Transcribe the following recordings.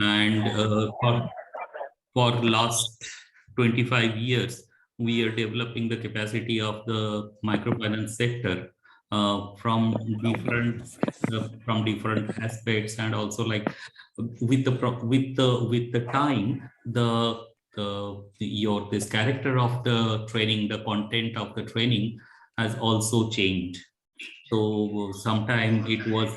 And for last 25 years, we are developing the capacity of the microfinance sector from different aspects, and also like with the time your this character of the training, the content of the training has also changed. So sometime it was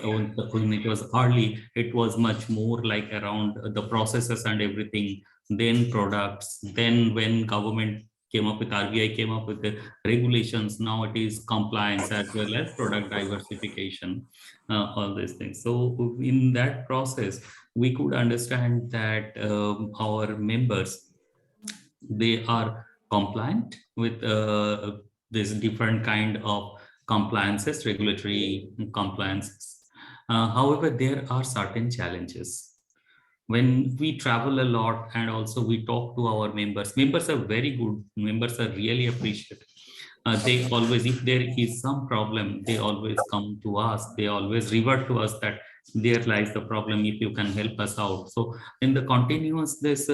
when it was early, it was much more like around the processes and everything, then products. Then when government came up with RBI came up with the regulations, now it is compliance as well as product diversification, all these things. So in that process, we could understand that our members, they are compliant with this different kind of compliances, regulatory compliances. However, there are certain challenges. When we travel a lot and also we talk to our members, members are very good, members are really appreciated. They always, if there is some problem, they always come to us, they always revert to us that there lies the problem, if you can help us out. So in the continuous this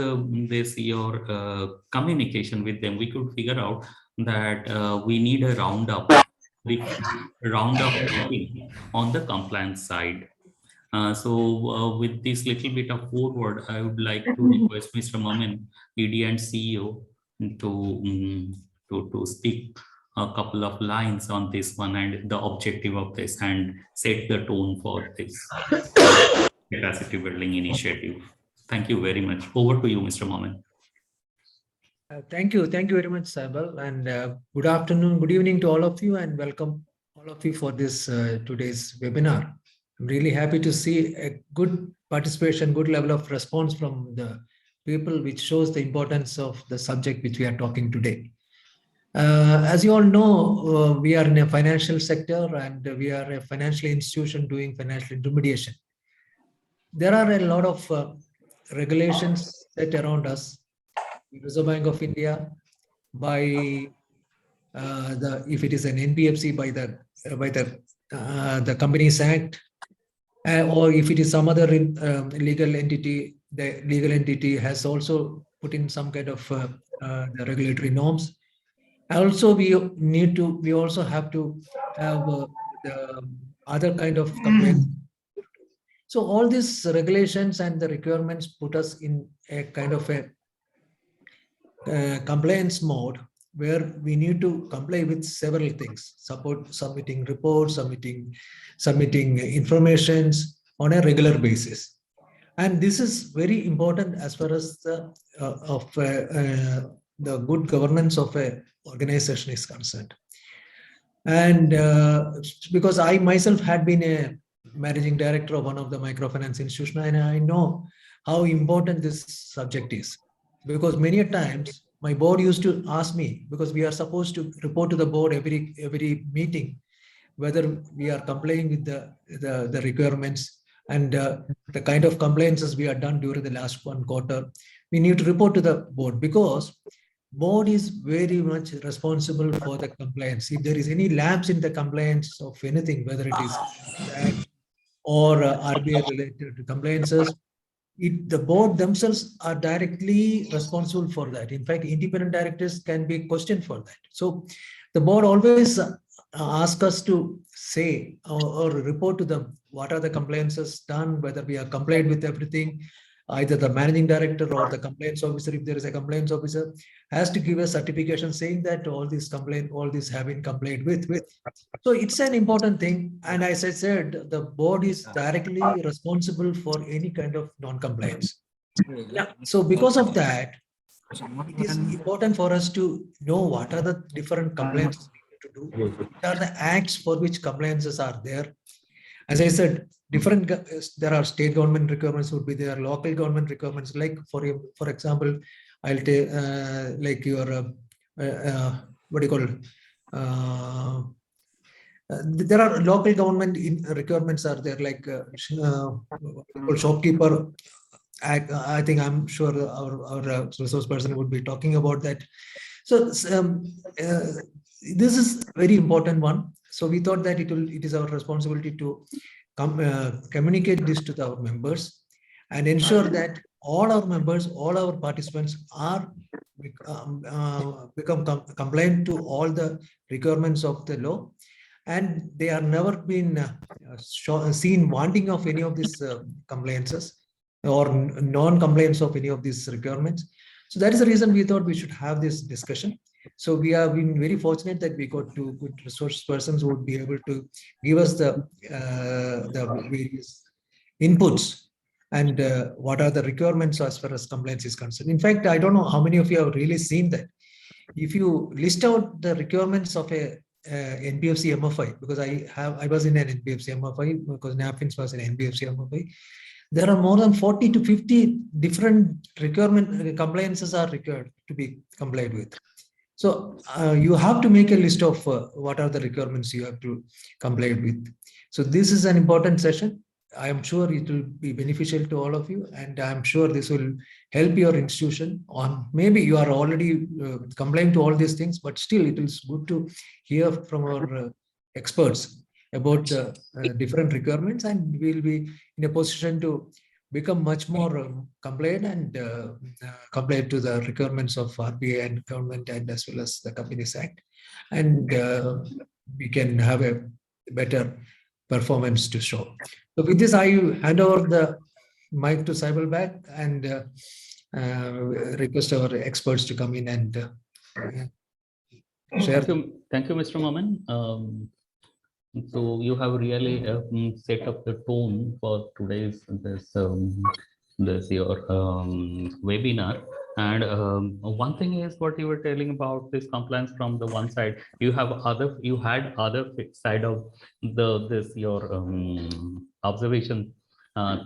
your communication with them, we could figure out that we need a round up meeting on the compliance side. With this little bit of forward, I would like to request Mr. Mamin, ED and CEO, to to speak a couple of lines on this one and the objective of this, and set the tone for this capacity building initiative. Thank you very much. Over to you, Mr. Mamin. Thank you very much, Saibal, and good afternoon, good evening to all of you, and welcome all of you for this today's webinar. I'm really happy to see a good participation, good level of response from the people, which shows the importance of the subject which we are talking today. As you all know, we are in a financial sector, and we are a financial institution doing financial intermediation. There are a lot of regulations set around us. Reserve Bank of India, by if it is an NBFC, by the Companies Act, or if it is some other legal entity, the legal entity has also put in some kind of the regulatory norms. Also, we also have to have the other kind of complaints. So all these regulations and the requirements put us in a kind of a compliance mode, where we need to comply with several things: submitting reports, submitting informations on a regular basis. And this is very important as far as the good governance of a organization is concerned. And because I myself had been a managing director of one of the microfinance institutions, and I know how important this subject is. Because many a times my board used to ask me, because we are supposed to report to the board every meeting, whether we are complying with the requirements and the kind of compliances we have done during the last one quarter. We need to report to the board, because board is very much responsible for the compliance. If there is any lapse in the compliance of anything, whether it is or RBI related to compliances, the board themselves are directly responsible for that. In fact, independent directors can be questioned for that. So the board always asks us to say or report to them what are the compliances done, whether we are complied with everything. Either the managing director or the compliance officer, if there is a compliance officer, has to give a certification saying that all these have been complied with. So it's an important thing. And as I said, the board is directly responsible for any kind of non-compliance. Yeah. So because of that, it is important for us to know what are the different compliances we need to do, what are the acts for which compliances are there. As I said, there are state government requirements, would be there, local government requirements. Like for example, I'll take like your what do you call it? There are local government requirements are there, like shopkeeper. I think I'm sure our resource person would be talking about that. So this is very important one. So we thought that it is our responsibility to communicate this to our members. and ensure that all our members, all our participants are become compliant to all the requirements of the law, and they are never been seen wanting of any of these compliances or non-compliance of any of these requirements. So that is the reason we thought we should have this discussion. So we have been very fortunate that we got two good resource persons who would be able to give us the various inputs and what are the requirements as far as compliance is concerned. In fact, I don't know how many of you have really seen that. If you list out the requirements of a NBFC MFI, because I was in an NBFC MFI, because NAPFINS was an NBFC MFI, there are more than 40 to 50 different requirement compliances are required to be complied with. So you have to make a list of what are the requirements you have to comply with. So this is an important session. I am sure it will be beneficial to all of you, and I am sure this will help your institution on. Maybe you are already complying to all these things, but still it is good to hear from our experts about the different requirements, and we will be in a position to become much more compliant and compliant to the requirements of RBI and government, and as well as the Companies Act, and we can have a better performance to show. So with this, I hand over the mic to Saibal back and request our experts to come in and share. Thank you, Mr. Maman. So you have really set up the tone for today's this your webinar. And one thing is what you were telling about this compliance from the one side. You had other side of your observation.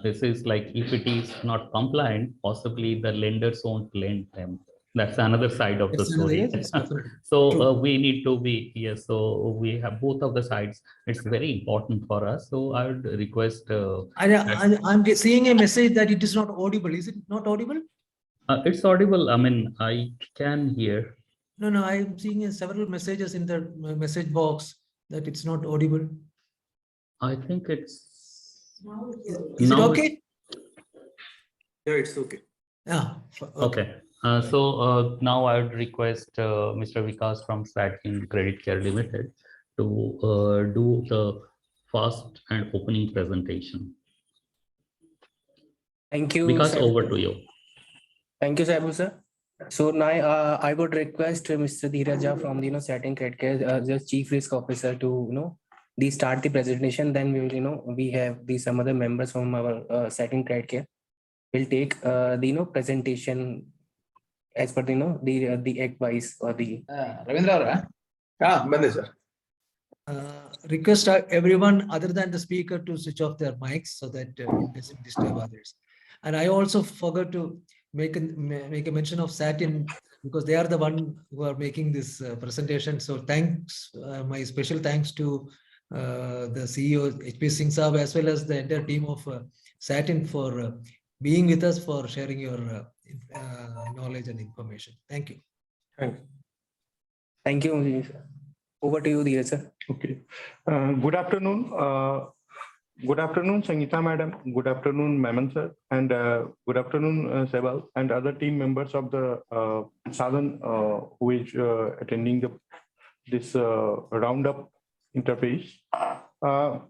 This is like if it is not compliant, possibly the lenders won't lend them. That's another side of the story. Yes, So we need to be, yes, so we have both of the sides. It's very important for us. So I would request. I'm seeing a message that it is not audible. Is it not audible? It's audible. I mean, I can hear. No, I'm seeing several messages in the message box that it's not audible. I think it's. Is it okay? Yeah, it's okay. Yeah. Okay. So now I would request Mr. Vikas from Sa-Dhan Credit Care Limited to do the first and opening presentation. Thank you. Vikas, over to you. Thank you, Sabu sir. So now I would request Mr. Dheeraja from the Sa-Dhan Credit Care, the Chief Risk Officer, to start the presentation. Then we will we have some other members from our Sa-Dhan Credit Care will take the presentation as per the advice or the Ravindra, Bande sir. Request everyone other than the speaker to switch off their mics so that it doesn't disturb others. And I also forgot to make a mention of Sa-Dhan, because they are the one who are making this presentation. So thanks, my special thanks to the CEO HP Singh Saab, as well as the entire team of Sa-Dhan for being with us, for sharing your knowledge and information. Thank you. Thank you. Over to you, Dheeraj sir. Okay. Good afternoon. Good afternoon, Sangeeta madam. Good afternoon, Maman sir, and good afternoon, Sebal, and other team members of the Sa-Dhan who is attending this roundup interface.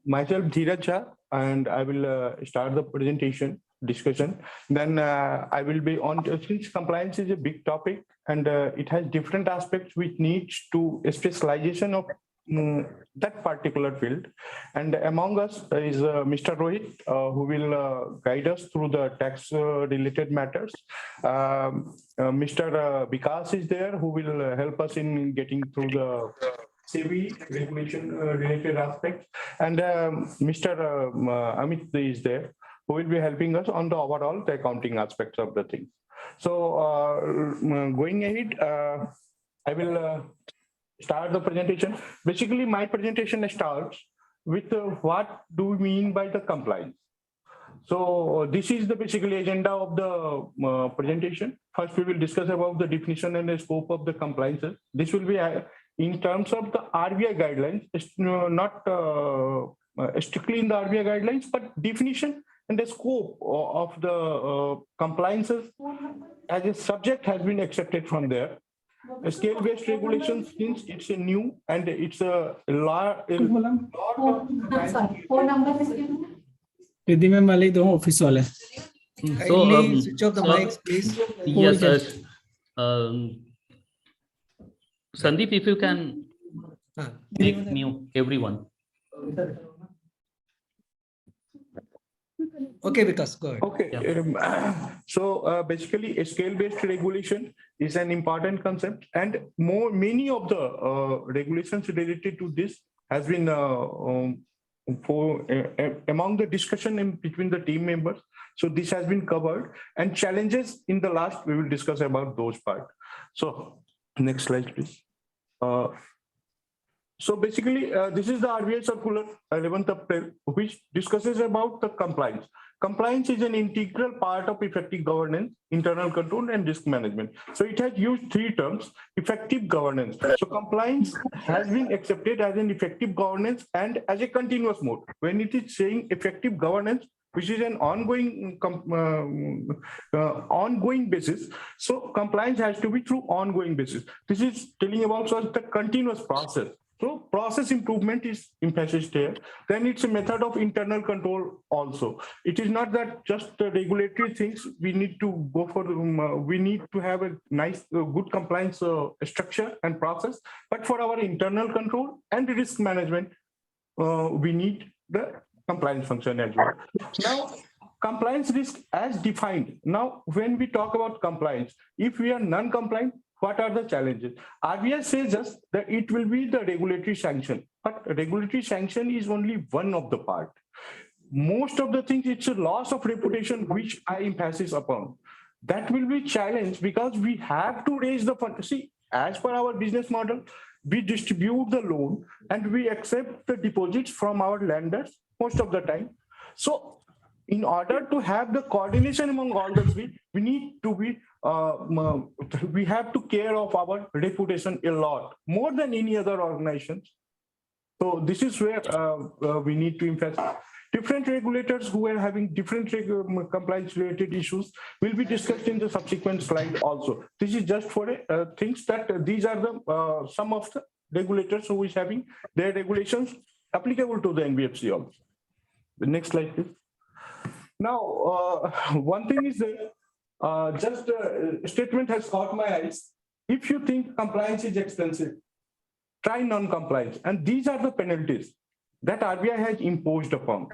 Myself, Dheeraj Jha, and I will start the presentation discussion. Then I will be on, since compliance is a big topic and it has different aspects which needs to specialization of that particular field. And among us is Mr. Rohit, who will guide us through the tax related matters. Mr. Vikas is there, who will help us in getting through the SEBI regulation related aspects. And Mr. Amit is there, who will be helping us on the overall the accounting aspects of the thing. So going ahead, I will start the presentation. Basically, my presentation starts with what do we mean by the compliance. So this is the basically agenda of the presentation. First, we will discuss about the definition and the scope of the compliances. This will be in terms of the RBI guidelines, not strictly in the RBI guidelines, but definition and the scope of the compliances as a subject has been accepted from there. A scale-based regulation, since it's a new and it's a lot of Riddhi ma'am वाले दो office वाले Kindly switch off the mics, please. Yes, Sandeep, if you can make mute everyone. Okay, Vikas, go ahead. Okay, so basically a scale-based regulation is an important concept, and many of the regulations related to this has been among the discussion between the team members. So this has been covered, and challenges in the last we will discuss about those part. So next slide, please. So basically, this is the RBI circular 11th April, which discusses about the compliance. Compliance is an integral part of effective governance, internal control, and risk management. So it has used three terms: effective governance. So compliance has been accepted as an effective governance and as a continuous mode. When it is saying effective governance, which is an ongoing ongoing basis, so compliance has to be through ongoing basis. This is telling about the continuous process. So process improvement is emphasized here. Then it's a method of internal control also. It is not that just the regulatory things we need to go for. We need to have a nice, good compliance structure and process. But for our internal control and risk management, we need the compliance function as well. Now, compliance risk as defined. Now, when we talk about compliance, if we are non-compliant, what are the challenges? RBI says us that it will be the regulatory sanction, but regulatory sanction is only one of the part. Most of the things, it's a loss of reputation, which I emphasize upon. That will be challenged because we have to raise the fund. See, as per our business model, we distribute the loan and we accept the deposits from our lenders most of the time. So in order to have the coordination among all the three, we need to be we have to care of our reputation a lot more than any other organizations. So this is where we need to emphasize. Different regulators who are having different compliance related issues will be discussed in the subsequent slide also. This is just for things that these are the some of the regulators who is having their regulations applicable to the NBFC also. The next slide, please. Now, one thing is that just a statement has caught my eyes. If you think compliance is expensive, try non-compliance. And these are the penalties that RBI has imposed upon.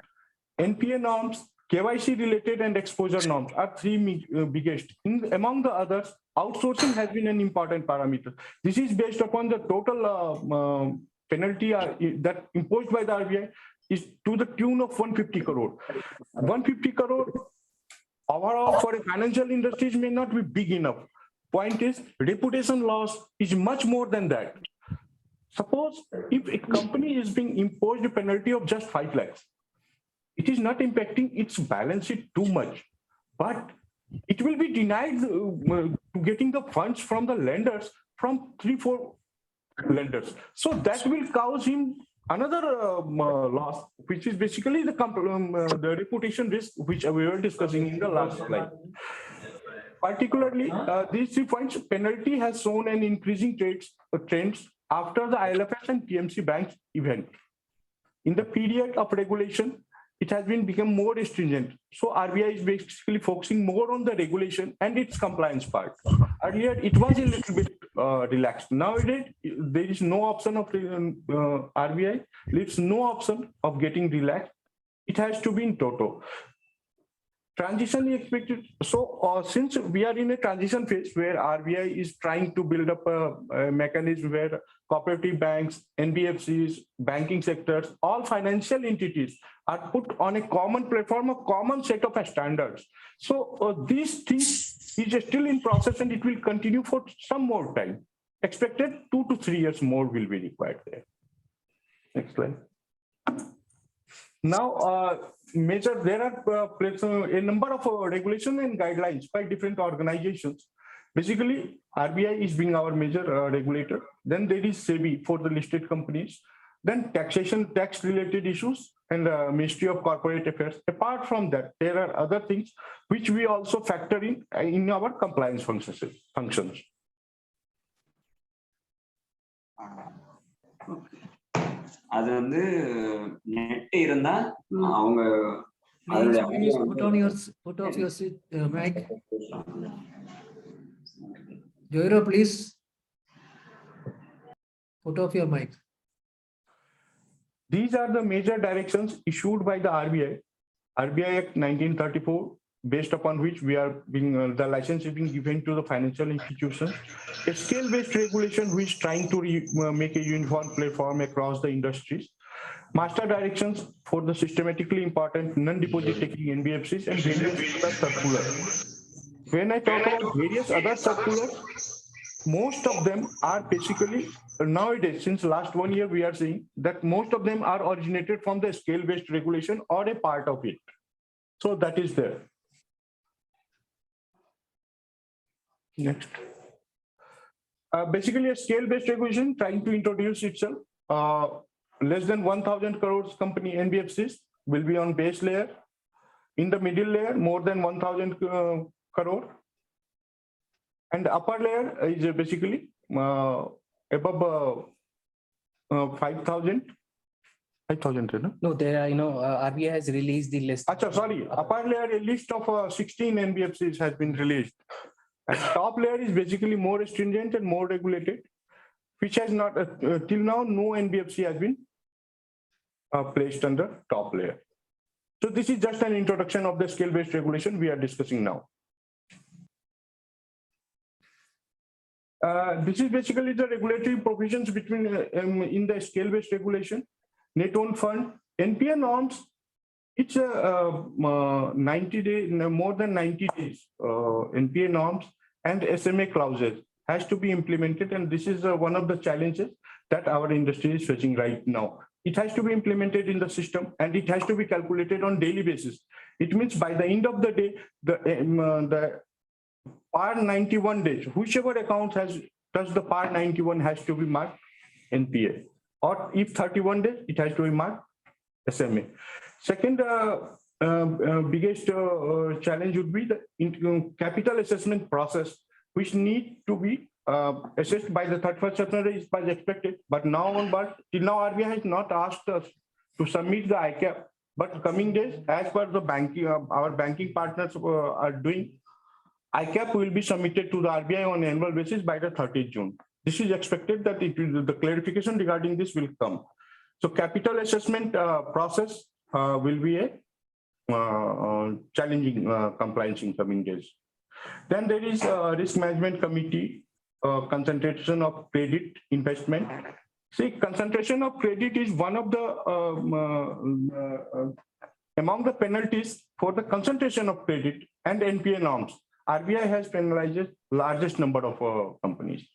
NPA norms, KYC related and exposure norms are three biggest. Among the others, outsourcing has been an important parameter. This is based upon the total penalty that imposed by the RBI is to the tune of 150 crore. 150 crore overall for a financial industries may not be big enough. Point is, reputation loss is much more than that. Suppose if a company is being imposed a penalty of just 5 lakhs, it is not impacting its balance sheet too much, but it will be denied getting the funds from the lenders from 3-4 lenders. So that will cause him another loss, which is basically the reputation risk, which we were discussing in the last slide. Particularly, these 3 points, penalty has shown an increasing trends after the ILFS and PMC banks event. In the period of regulation, it has been become more stringent. So RBI is basically focusing more on the regulation and its compliance part. Earlier, it was a little bit relaxed. Nowadays, there is no option of RBI. There's no option of getting relaxed. It has to be in toto. Transition is expected. So since we are in a transition phase where RBI is trying to build up a mechanism where cooperative banks, NBFCs, banking sectors, all financial entities are put on a common platform, a common set of standards. So these things is still in process and it will continue for some more time. Expected 2 to 3 years more will be required there. Next slide. Now, there are a number of regulations and guidelines by different organizations. Basically, RBI is being our major regulator. Then there is SEBI for the listed companies. Then taxation, tax-related issues. and Ministry of Corporate Affairs. Apart from that, there are other things which we also factor in our compliance functions. அது வந்து net இருந்தா அவங்க Please put off your mic. Joiro, please put off your mic. These are the major directions issued by the RBI. RBI Act 1934, based upon which we are being the license is being given to the financial institutions. A scale-based regulation which is trying to make a uniform platform across the industries. Master directions for the systematically important non-deposit taking NBFCs and various other circulars. When I talk about various other circulars, most of them are basically nowadays, since last 1 year, we are seeing that most of them are originated from the scale-based regulation or a part of it. So that is there. Next. Basically, a scale-based regulation trying to introduce itself. Less than 1,000 crores company NBFCs will be on base layer. In the middle layer, more than 1,000 crore. And upper layer is basically above 5,000. 5,000, No, there are, RBI has released the list. Achha, sorry, upper layer, a list of 16 NBFCs has been released. And top layer is basically more stringent and more regulated, which has not, till now, no NBFC has been placed under top layer. So this is just an introduction of the scale-based regulation we are discussing now. This is basically the regulatory provisions between in the scale-based regulation. Net owned fund, NPA norms, it's a 90 days, more than 90 days. NPA norms and SMA clauses has to be implemented, and this is one of the challenges that our industry is facing right now. It has to be implemented in the system, and it has to be calculated on daily basis. It means by the end of the day, the PAR 91 days, whichever account has touched the PAR 91 has to be marked NPA, or if 31 days, it has to be marked SMA. Second biggest challenge would be the capital assessment process, which need to be assessed by the 31st September is expected, but now onward, till now RBI has not asked us to submit the ICAP, but coming days, as per the banking, our banking partners are doing, ICAP will be submitted to the RBI on annual basis by the 30th June. This is expected that the clarification regarding this will come. So capital assessment process will be a challenging compliance in coming days. Then there is a risk management committee, concentration of credit investment. See, concentration of credit is one of the among the penalties for the concentration of credit and NPA norms. RBI has penalized largest number of companies.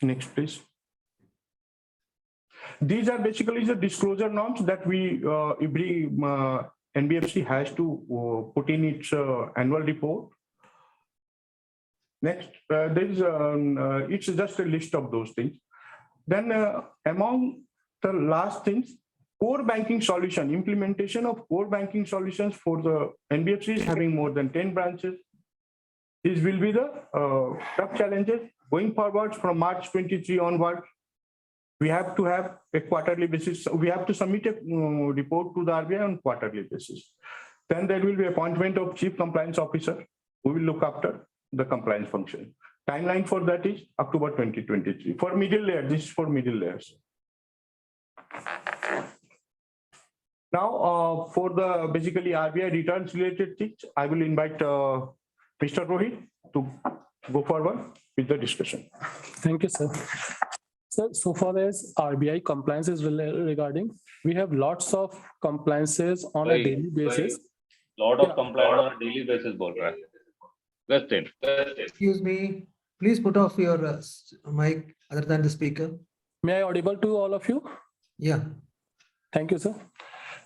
Next, please. These are basically the disclosure norms that we every NBFC has to put in its annual report. Next, there is it's just a list of those things. Then among the last things, core banking solution, implementation of core banking solutions for the NBFCs having more than 10 branches. These will be the tough challenges going forward from March 23 onward. We have to have a quarterly basis. We have to submit a report to the RBI on quarterly basis. Then there will be appointment of chief compliance officer who will look after the compliance function. Timeline for that is October 2023. For middle layer, this is for middle layers. Now, for the basically RBI returns related things, I will invite Mr. Rohit to go forward with the discussion. Thank you, sir. So far as RBI compliance is regarding, we have lots of compliances on a daily basis. Lot of compliance on a daily basis, bol raha hai. That's it. Excuse me, please put off your mic other than the speaker. May I audible to all of you? Yeah. Thank you, sir.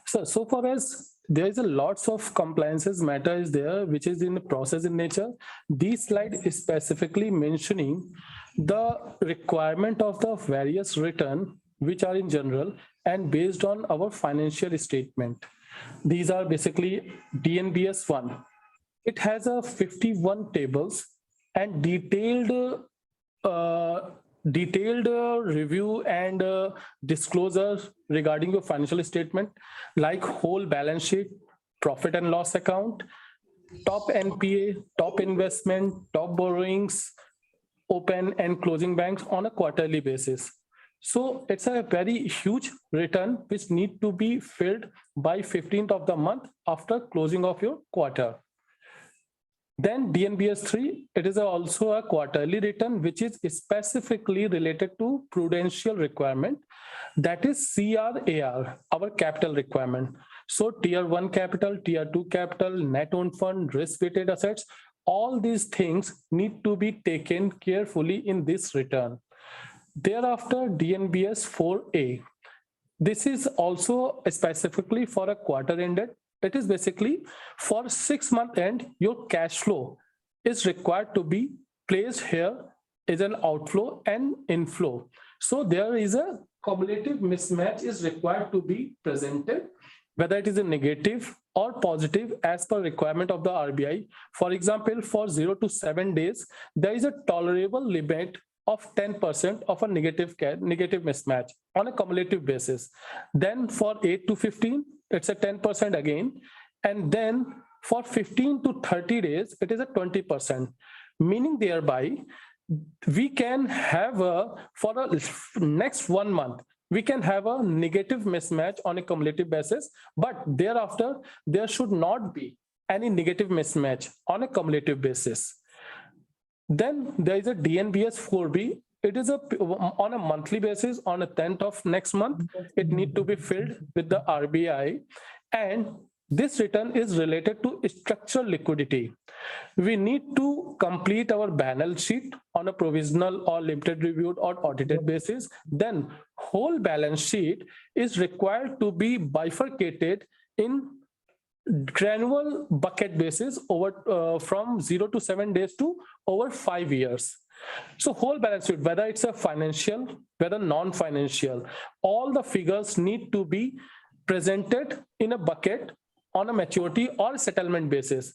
So far as there is a lots of compliances matter is there, which is in the process in nature. This slide is specifically mentioning the requirement of the various return, which are in general, and based on our financial statement. These are basically DNBS 1. It has a 51 tables and detailed review and disclosure regarding your financial statement, like whole balance sheet, profit and loss account, top NPA, top investment, top borrowings, open and closing banks on a quarterly basis. So it's a very huge return which need to be filled by 15th of the month after closing of your quarter. Then DNBS 3, it is also a quarterly return which is specifically related to prudential requirement, that is CRAR, our capital requirement. So tier 1 capital, tier 2 capital, net owned fund, risk weighted assets, all these things need to be taken carefully in this return. Thereafter, DNBS 4A. This is also specifically for a quarter ended. It is basically for 6 month end, your cash flow is required to be placed here is an outflow and inflow. So there is a cumulative mismatch is required to be presented, whether it is a negative or positive as per requirement of the RBI. For example, for 0 to 7 days, there is a tolerable limit of 10% of a negative mismatch on a cumulative basis. Then for 8 to 15, it's a 10% again. And then for 15 to 30 days, it is a 20%, meaning thereby we can have for the next 1 month, we can have a negative mismatch on a cumulative basis, but thereafter, there should not be any negative mismatch on a cumulative basis. Then there is a DNBS 4B. It is on a monthly basis, on a 10th of next month, it need to be filled with the RBI. And this return is related to structural liquidity. We need to complete our balance sheet on a provisional or limited reviewed or audited basis. Then whole balance sheet is required to be bifurcated in granular bucket basis over from 0 to 7 days to over 5 years. So whole balance sheet, whether it's a financial, whether non-financial, all the figures need to be presented in a bucket on a maturity or settlement basis.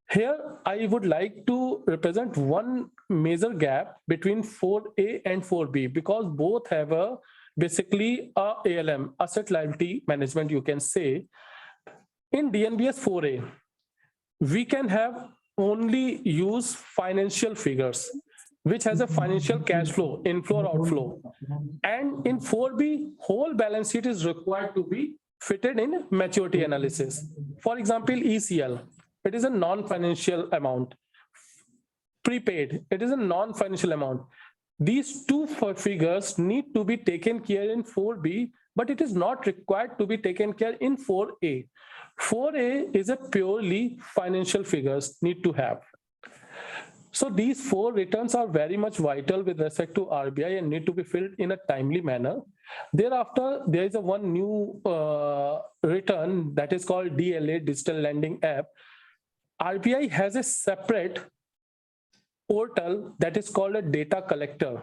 Here, I would like to represent one major gap between 4A and 4B, because both have a basically a ALM, asset liability management, you can say. In DNBS 4A, we can have only use financial figures, which has a financial cash flow, inflow or outflow. And in 4B, whole balance sheet is required to be fitted in maturity analysis. For example, ECL, it is a non-financial amount. Prepaid, it is a non-financial amount. These two figures need to be taken care in 4B, but it is not required to be taken care in 4A. 4A is a purely financial figures need to have. So these 4 returns are very much vital with respect to RBI and need to be filled in a timely manner. Thereafter, there is a one new return that is called DLA, Digital Lending App. RBI has a separate portal that is called a data collector,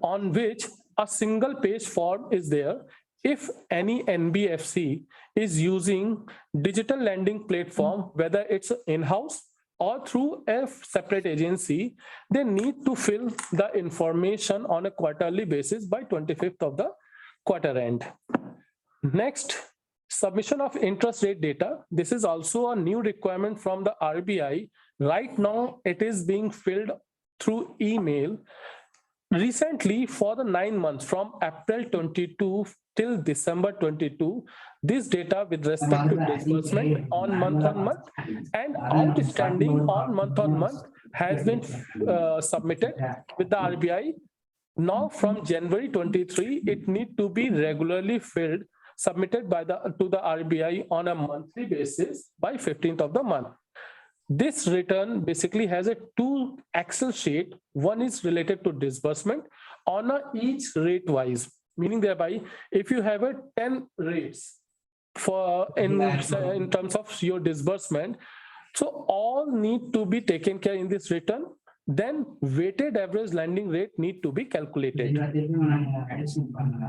on which a single page form is there. If any NBFC is using digital lending platform, whether it's in-house or through a separate agency, they need to fill the information on a quarterly basis by 25th of the quarter end. Next, submission of interest rate data. This is also a new requirement from the RBI. Right now, it is being filled through email. Recently, for the 9 months from April 22 till December 22, this data with respect to disbursement on month and outstanding on month has been submitted with the RBI. Now from January 23, it need to be regularly filled, submitted to the RBI on a monthly basis by 15th of the month. This return basically has a 2 Excel sheet. One is related to disbursement on each rate wise, meaning thereby if you have a 10 rates for in terms of your disbursement, so all need to be taken care in this return. then weighted average lending rate need to be calculated.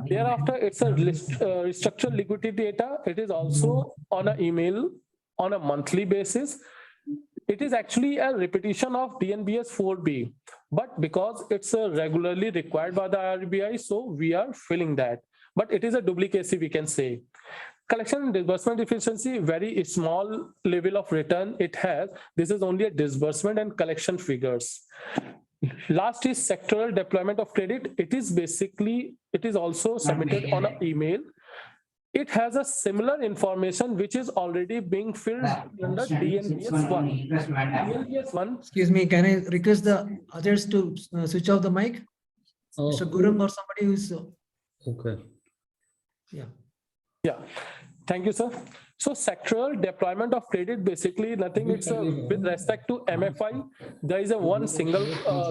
Thereafter, it's a restructured liquidity data. It is also on an email on a monthly basis. It is actually a repetition of DNBS 4B, but because it's regularly required by the RBI, so we are filling that. But it is a duplicacy, we can say. Collection and disbursement efficiency, very small level of return it has. This is only a disbursement and collection figures. Last is sectoral deployment of credit. It is also submitted on an email. It has a similar information which is already being filled under DNBS 1. DNBS 1. Excuse me, can I request the others to switch off the mic? Mr. Gurung or somebody who's. Okay. Yeah. Yeah, thank you, sir. So sectoral deployment of credit, basically nothing. It's with respect to MFI, there is a one single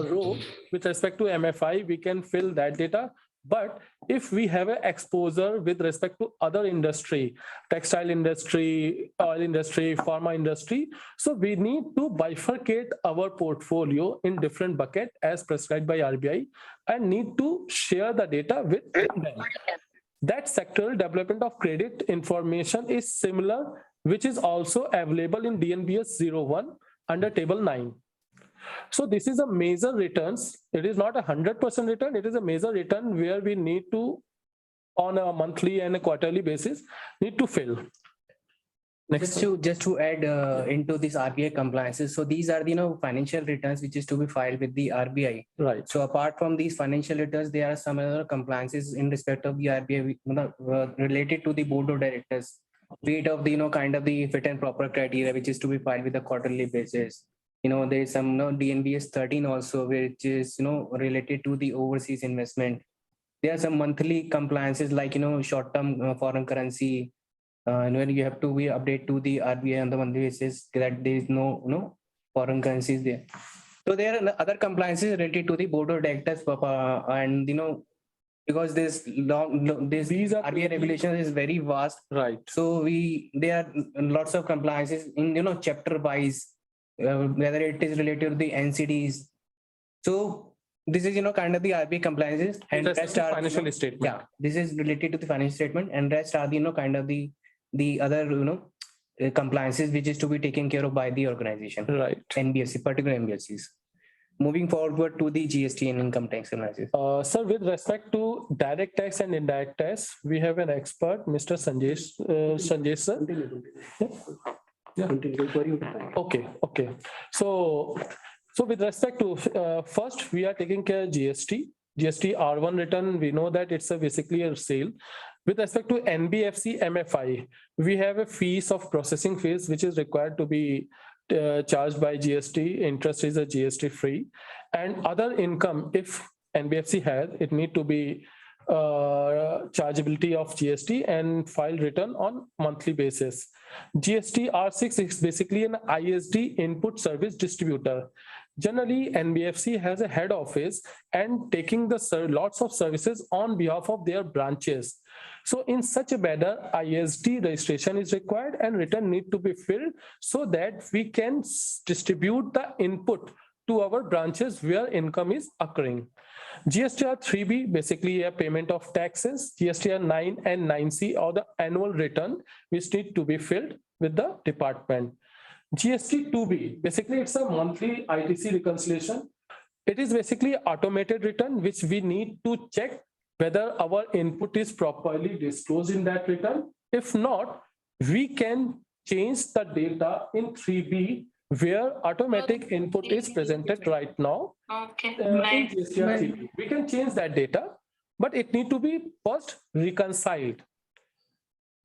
row with respect to MFI, we can fill that data. But if we have an exposure with respect to other industry, textile industry, oil industry, pharma industry, so we need to bifurcate our portfolio in different bucket as prescribed by RBI and need to share the data with them. That sectoral development of credit information is similar, which is also available in DNBS 01 under table 9. So this is a major returns. It is not 100% return. It is a major return where we need to, on a monthly and a quarterly basis, need to fill. Next. Just to add into this RBI compliances. So these are the financial returns which is to be filed with the RBI. Right. So apart from these financial returns, there are some other compliances in respect of the RBI related to the board of directors. Be it of the kind of the fit and proper criteria which is to be filed with a quarterly basis. There is some DNBS 13 also, which is related to the overseas investment. There are some monthly compliances like short-term foreign currency. When you have to be update to the RBI on the monthly basis that there is no foreign currencies there. So there are other compliances related to the board of directors, and because this these RBI regulation is very vast, right? So there are lots of compliances in chapter wise, whether it is related to the NCDs. So this is kind of the RBI compliances, and rest are financial statement. Yeah, this is related to the financial statement, and rest are the kind of the other compliances which is to be taken care of by the organization, right? NBFC, particular NBFCs. Moving forward to the GST and income tax analysis. Sir, with respect to direct tax and indirect tax, we have an expert, Mr. Sanjay sir. Yeah. Okay. So with respect to first, we are taking care of GST R1 return. We know that it's basically a sale. With respect to NBFC MFI, we have a fees of processing fees which is required to be charged by GST. Interest is a GST free, and other income if NBFC has, it need to be chargeability of GST and file return on monthly basis. GST R6 is basically an ISD input service distributor. Generally, NBFC has a head office and taking the lots of services on behalf of their branches. So in such a manner, ISD registration is required and return need to be filled so that we can distribute the input to our branches where income is occurring. GSTR 3B, basically a payment of taxes. GSTR 9 and 9C or the annual return which need to be filled with the department. GST 2B, basically it's a monthly ITC reconciliation. It is basically automated return which we need to check whether our input is properly disclosed in that return. If not, we can change the data in 3B where automatic input is presented right now. Okay. We can change that data, but it need to be first reconciled.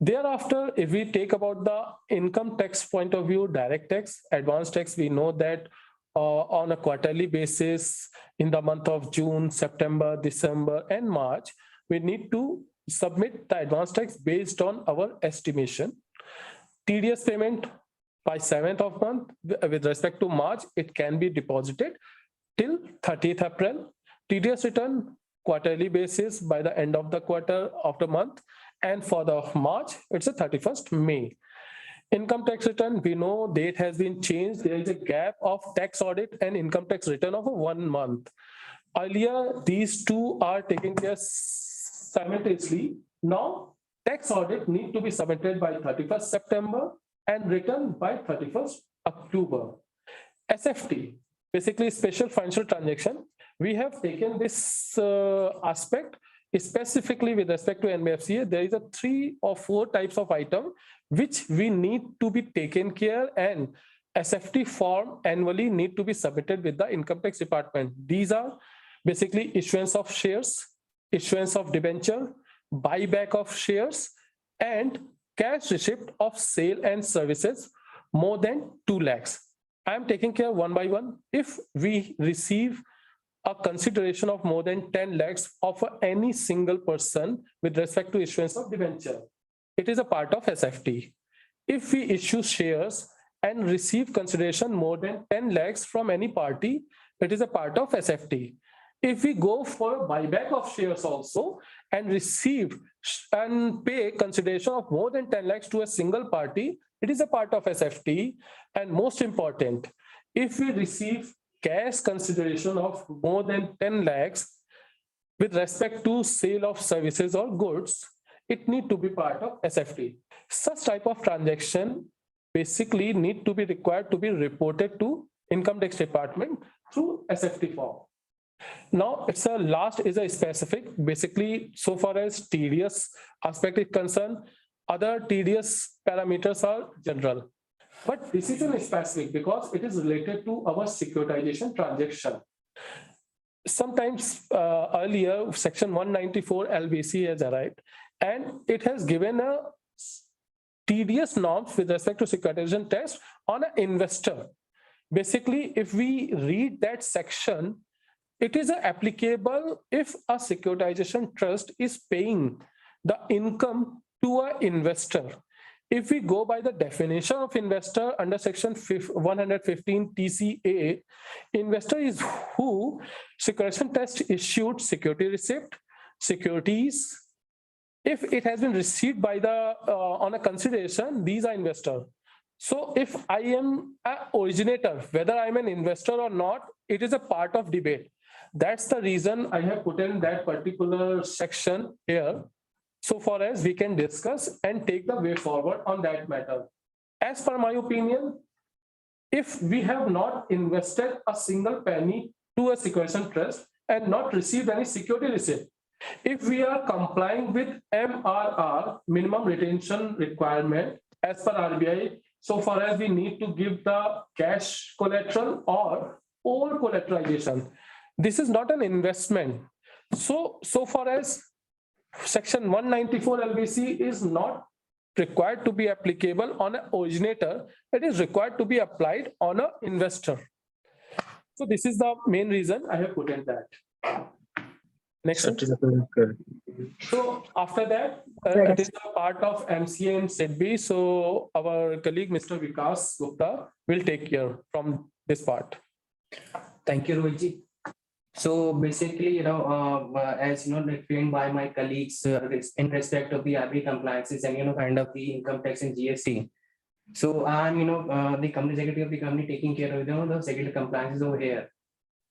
Thereafter, if we take about the income tax point of view, direct tax, advanced tax, we know that on a quarterly basis in the month of June, September, December, and March, we need to submit the advanced tax based on our estimation. TDS payment by 7th of month, with respect to March, it can be deposited till 30th April. TDS return quarterly basis by the end of the quarter of the month. And for the March, it's a 31st May. Income tax return, we know date has been changed. There is a gap of tax audit and income tax return of 1 month. Earlier, these two are taken care simultaneously. Now, tax audit need to be submitted by 31st September and returned by 31st October. SFT, basically special financial transaction. We have taken this aspect specifically with respect to NBFCA. There is a 3 or 4 types of item which we need to be taken care, and SFT form annually need to be submitted with the income tax department. These are basically issuance of shares, issuance of debenture, buyback of shares, and cash receipt of sale and services more than 2 lakhs. I am taking care one by one. If we receive a consideration of more than 10 lakhs of any single person with respect to issuance of debenture, it is a part of SFT. If we issue shares and receive consideration more than 10 lakhs from any party, it is a part of SFT. If we go for a buyback of shares also and receive and pay consideration of more than 10 lakhs to a single party, it is a part of SFT. And most important, if we receive cash consideration of more than 10 lakhs with respect to sale of services or goods, it need to be part of SFT. Such type of transaction basically need to be required to be reported to income tax department through SFT form. Now, it's a last is a specific, basically, so far as tedious aspect is concerned, other tedious parameters are general. But this is a specific because it is related to our securitization transaction. Sometimes earlier, section 194 LBC has arrived, and it has given a tedious norms with respect to securitization test on an investor. Basically, if we read that section, it is applicable if a securitization trust is paying the income to an investor. If we go by the definition of investor under section 115 TCA, investor is who securitization test issued security receipt, securities. If it has been received by the on a consideration, these are investor. So if I am an originator, whether I'm an investor or not, it is a part of debate. That's the reason I have put in that particular section here, so far as we can discuss and take the way forward on that matter. As per my opinion, if we have not invested a single penny to a securitization trust and not received any security receipt, if we are complying with MRR, minimum retention requirement, as per RBI, so far as we need to give the cash collateral or over collateralization, this is not an investment. So far as section 194 LBC is not required to be applicable on an originator, it is required to be applied on an investor. So this is the main reason I have put in that. Next. So after that, it is a part of MCA and SEDB. So our colleague, Mr. Vikas Gupta, will take care from this part. Thank you, Rohitji. So basically, as explained by my colleagues in respect of the RBI compliances and kind of the income tax and GST. So I'm the company secretary of the company taking care of the security compliances over here.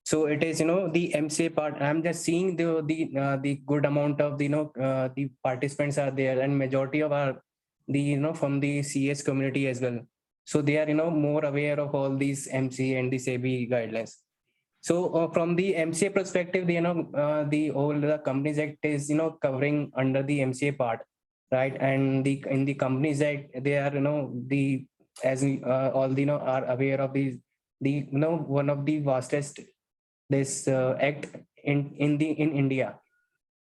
So it is the MCA part. I'm just seeing the good amount of the participants are there, and majority of our from the CS community as well. So they are more aware of all these MCA and the SEBI guidelines. So from the MCA perspective, the whole Companies Act is covering under the MCA part, right? And in the Companies Act, they are as all are aware of the one of the vastest this act in India.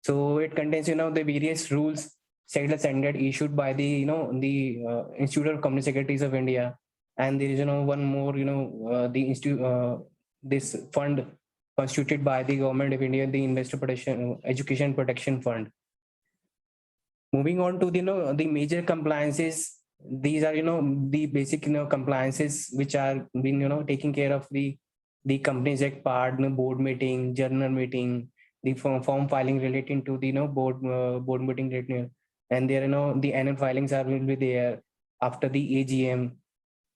So it contains the various rules, set standard issued by the the Institute of Company Secretaries of India, and there is one more the institute this fund constituted by the Government of India, the Investor Protection Education Protection Fund. Moving on to the major compliances, these are the basic compliances which are being taking care of the Companies Act part, board meeting, journal meeting, the form filing relating to the board meeting related, and there the annual filings will be there, after the AGM,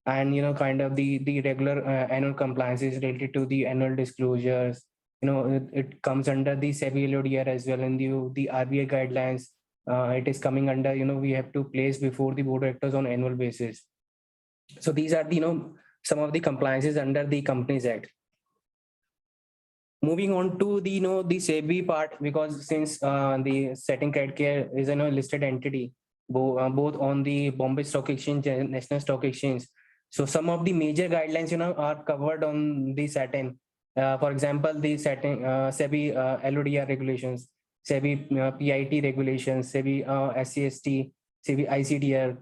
and kind of the regular annual compliances related to the annual disclosures. It comes under the SEBI LODR as well, and the RBI guidelines. It is coming under, we have to place before the board of directors on annual basis. So these are the some of the compliances under the Companies Act. Moving on to the the SEBI part, because since the Sa-Dhan Creditcare is a listed entity, both on the Bombay Stock Exchange and National Stock Exchange. So some of the major guidelines are covered on the Sa-Dhan. For example, the Sa-Dhan SEBI LODR regulations, SEBI PIT regulations, SEBI SCST, SEBI ICDR.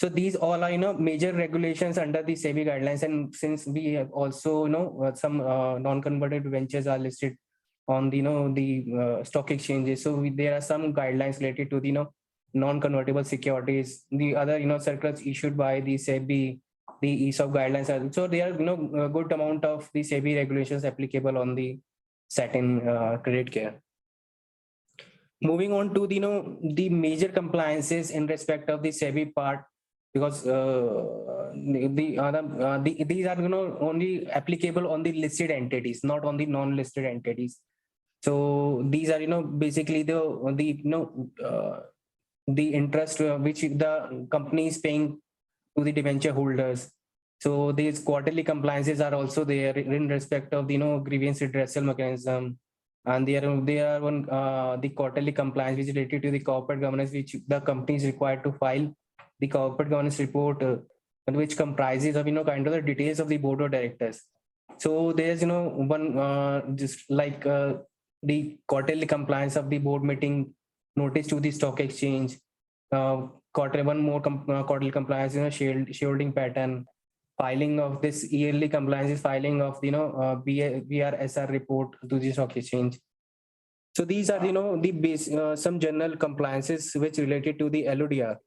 So these all are major regulations under the SEBI guidelines, and since we have also some non-converted ventures are listed on the the stock exchanges, so there are some guidelines related to the non-convertible securities. The other circulars issued by the SEBI, the ESOP guidelines are, so there are a good amount of the SEBI regulations applicable on the Sa-Dhan Creditcare. Moving on to the major compliances in respect of the SEBI part, because these are only applicable on the listed entities, not on the non-listed entities. So these are basically the interest which the company is paying to the debenture holders. So these quarterly compliances are also there in respect of the grievance redressal mechanism, and there are one the quarterly compliance which is related to the corporate governance, which the company is required to file the corporate governance report, which comprises of kind of the details of the board of directors. So there's one just like the quarterly compliance of the board meeting notice to the stock exchange, quarterly compliance shareholding pattern, filing of this yearly compliance is filing of BRSR report to the stock exchange. So these are the base some general compliances which related to the LODR.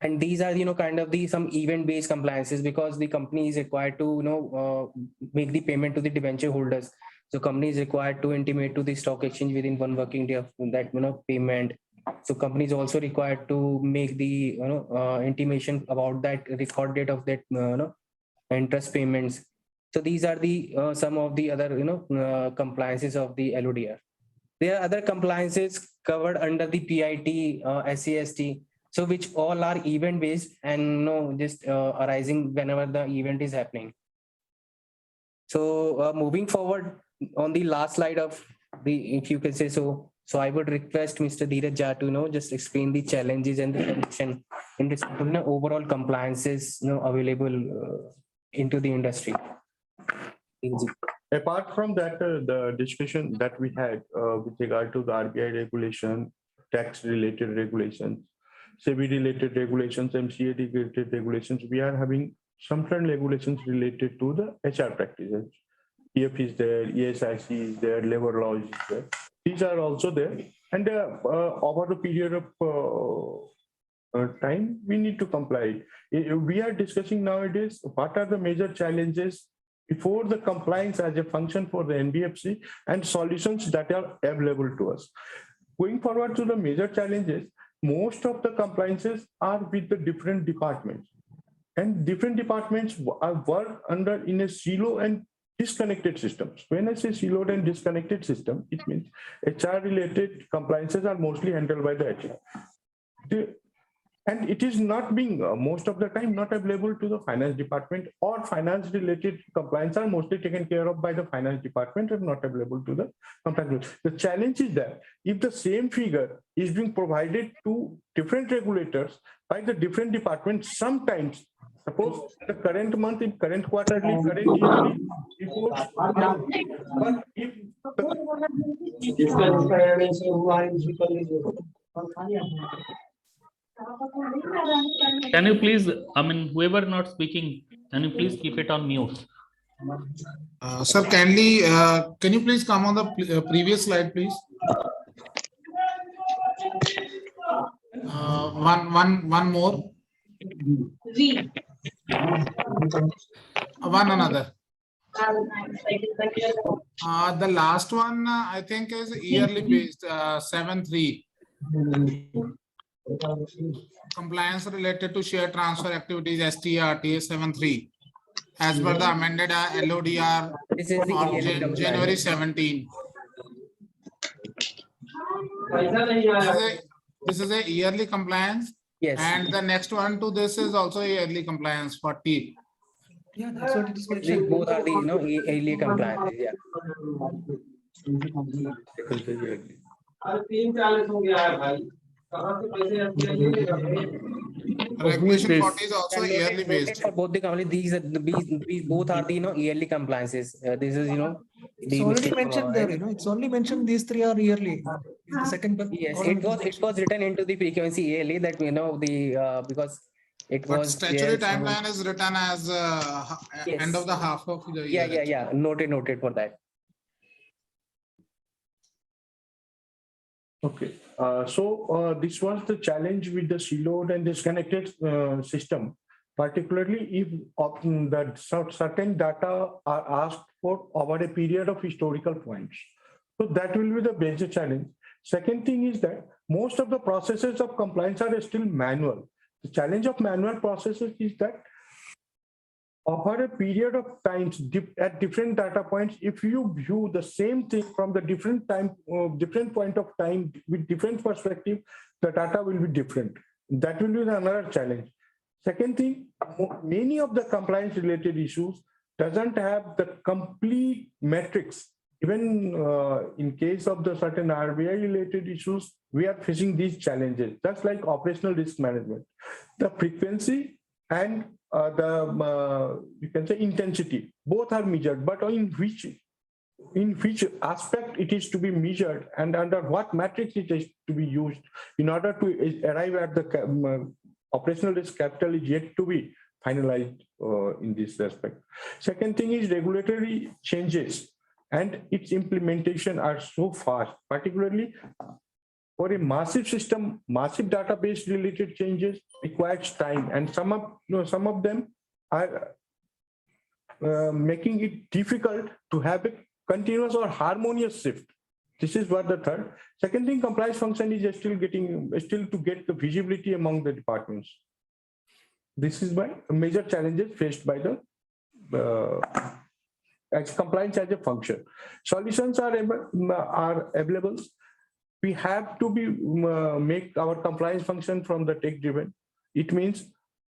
And these are kind of the some event based compliances, because the company is required to make the payment to the debenture holders. So company is required to intimate to the stock exchange within 1 working day of that payment. So company is also required to make the intimation about that record date of that interest payments. So these are the some of the other compliances of the LODR. There are other compliances covered under the PIT, SCST. So which all are event based and just arising whenever the event is happening. So moving forward on the last slide of the, if you can say so, I would request Mr. Dheeraj Jha to just explain the challenges and the solution in respect of overall compliances available into the industry. Apart from that, the discussion that we had with regard to the RBI regulation, tax related regulations, SEBI related regulations, MCA related regulations, we are having some regulations related to the HR practices. EF is there, ESIC is there, labor law is there. These are also there. And over a period of time, we need to comply. We are discussing nowadays what are the major challenges before the compliance as a function for the NBFC and solutions that are available to us. Going forward to the major challenges, most of the compliances are with the different departments, and different departments are work under in a silo and disconnected systems. When I say siloed and disconnected system, it means HR related compliances are mostly handled by the HR. And it is not being most of the time not available to the finance department, or finance related compliance are mostly taken care of by the finance department and not available to the compliance. The challenge is that if the same figure is being provided to different regulators by the different departments, sometimes suppose the current month in current quarterly, current yearly reports, but if Can you please, whoever not speaking, can you please keep it on mute? Sir, can you please come on the previous slide, please? One more. One another. The last one, I think, is yearly based, 7.3. Compliance related to share transfer activities, STRTA 7.3, as per the amended LODR This is the on yearly January compliance. 17. This is a yearly compliance. Yes. And the next one to this is also a yearly compliance for TEEP. Yeah, that's what it is These mentioned. both are the yearly compliances. Yeah. Regulation this? 40 is also And yearly noted based. for both the companies. These both are the yearly compliances. This is It's the already mistake from mentioned our there, end. it's only mentioned these three are yearly. In the second Yes, column it was written into the frequency yearly that because it But was statutory there. timeline is written as end of the half of the year. Yeah. Noted for that. Okay, so this was the challenge with the siloed and disconnected system, particularly if that certain data are asked for over a period of historical points. So that will be the major challenge. Second thing is that most of the processes of compliance are still manual. The challenge of manual processes is that over a period of times at different data points, if you view the same thing from the different point of time with different perspective, the data will be different. That will be another challenge. Second thing, many of the compliance related issues doesn't have the complete metrics. Even in case of the certain RBI related issues, we are facing these challenges, just like operational risk management. The frequency and you can say intensity, both are measured, but in which aspect it is to be measured and under what matrix it is to be used in order to arrive at the operational risk capital is yet to be finalized in this respect. Second thing is regulatory changes and its implementation are so fast, particularly for a massive system, massive database related changes requires time, and some of them are making it difficult to have a continuous or harmonious shift. This is what the third. Second thing, compliance function is still to get the visibility among the departments. This is why major challenges faced by the as compliance as a function. Solutions are available. We have to make our compliance function from the tech driven. It means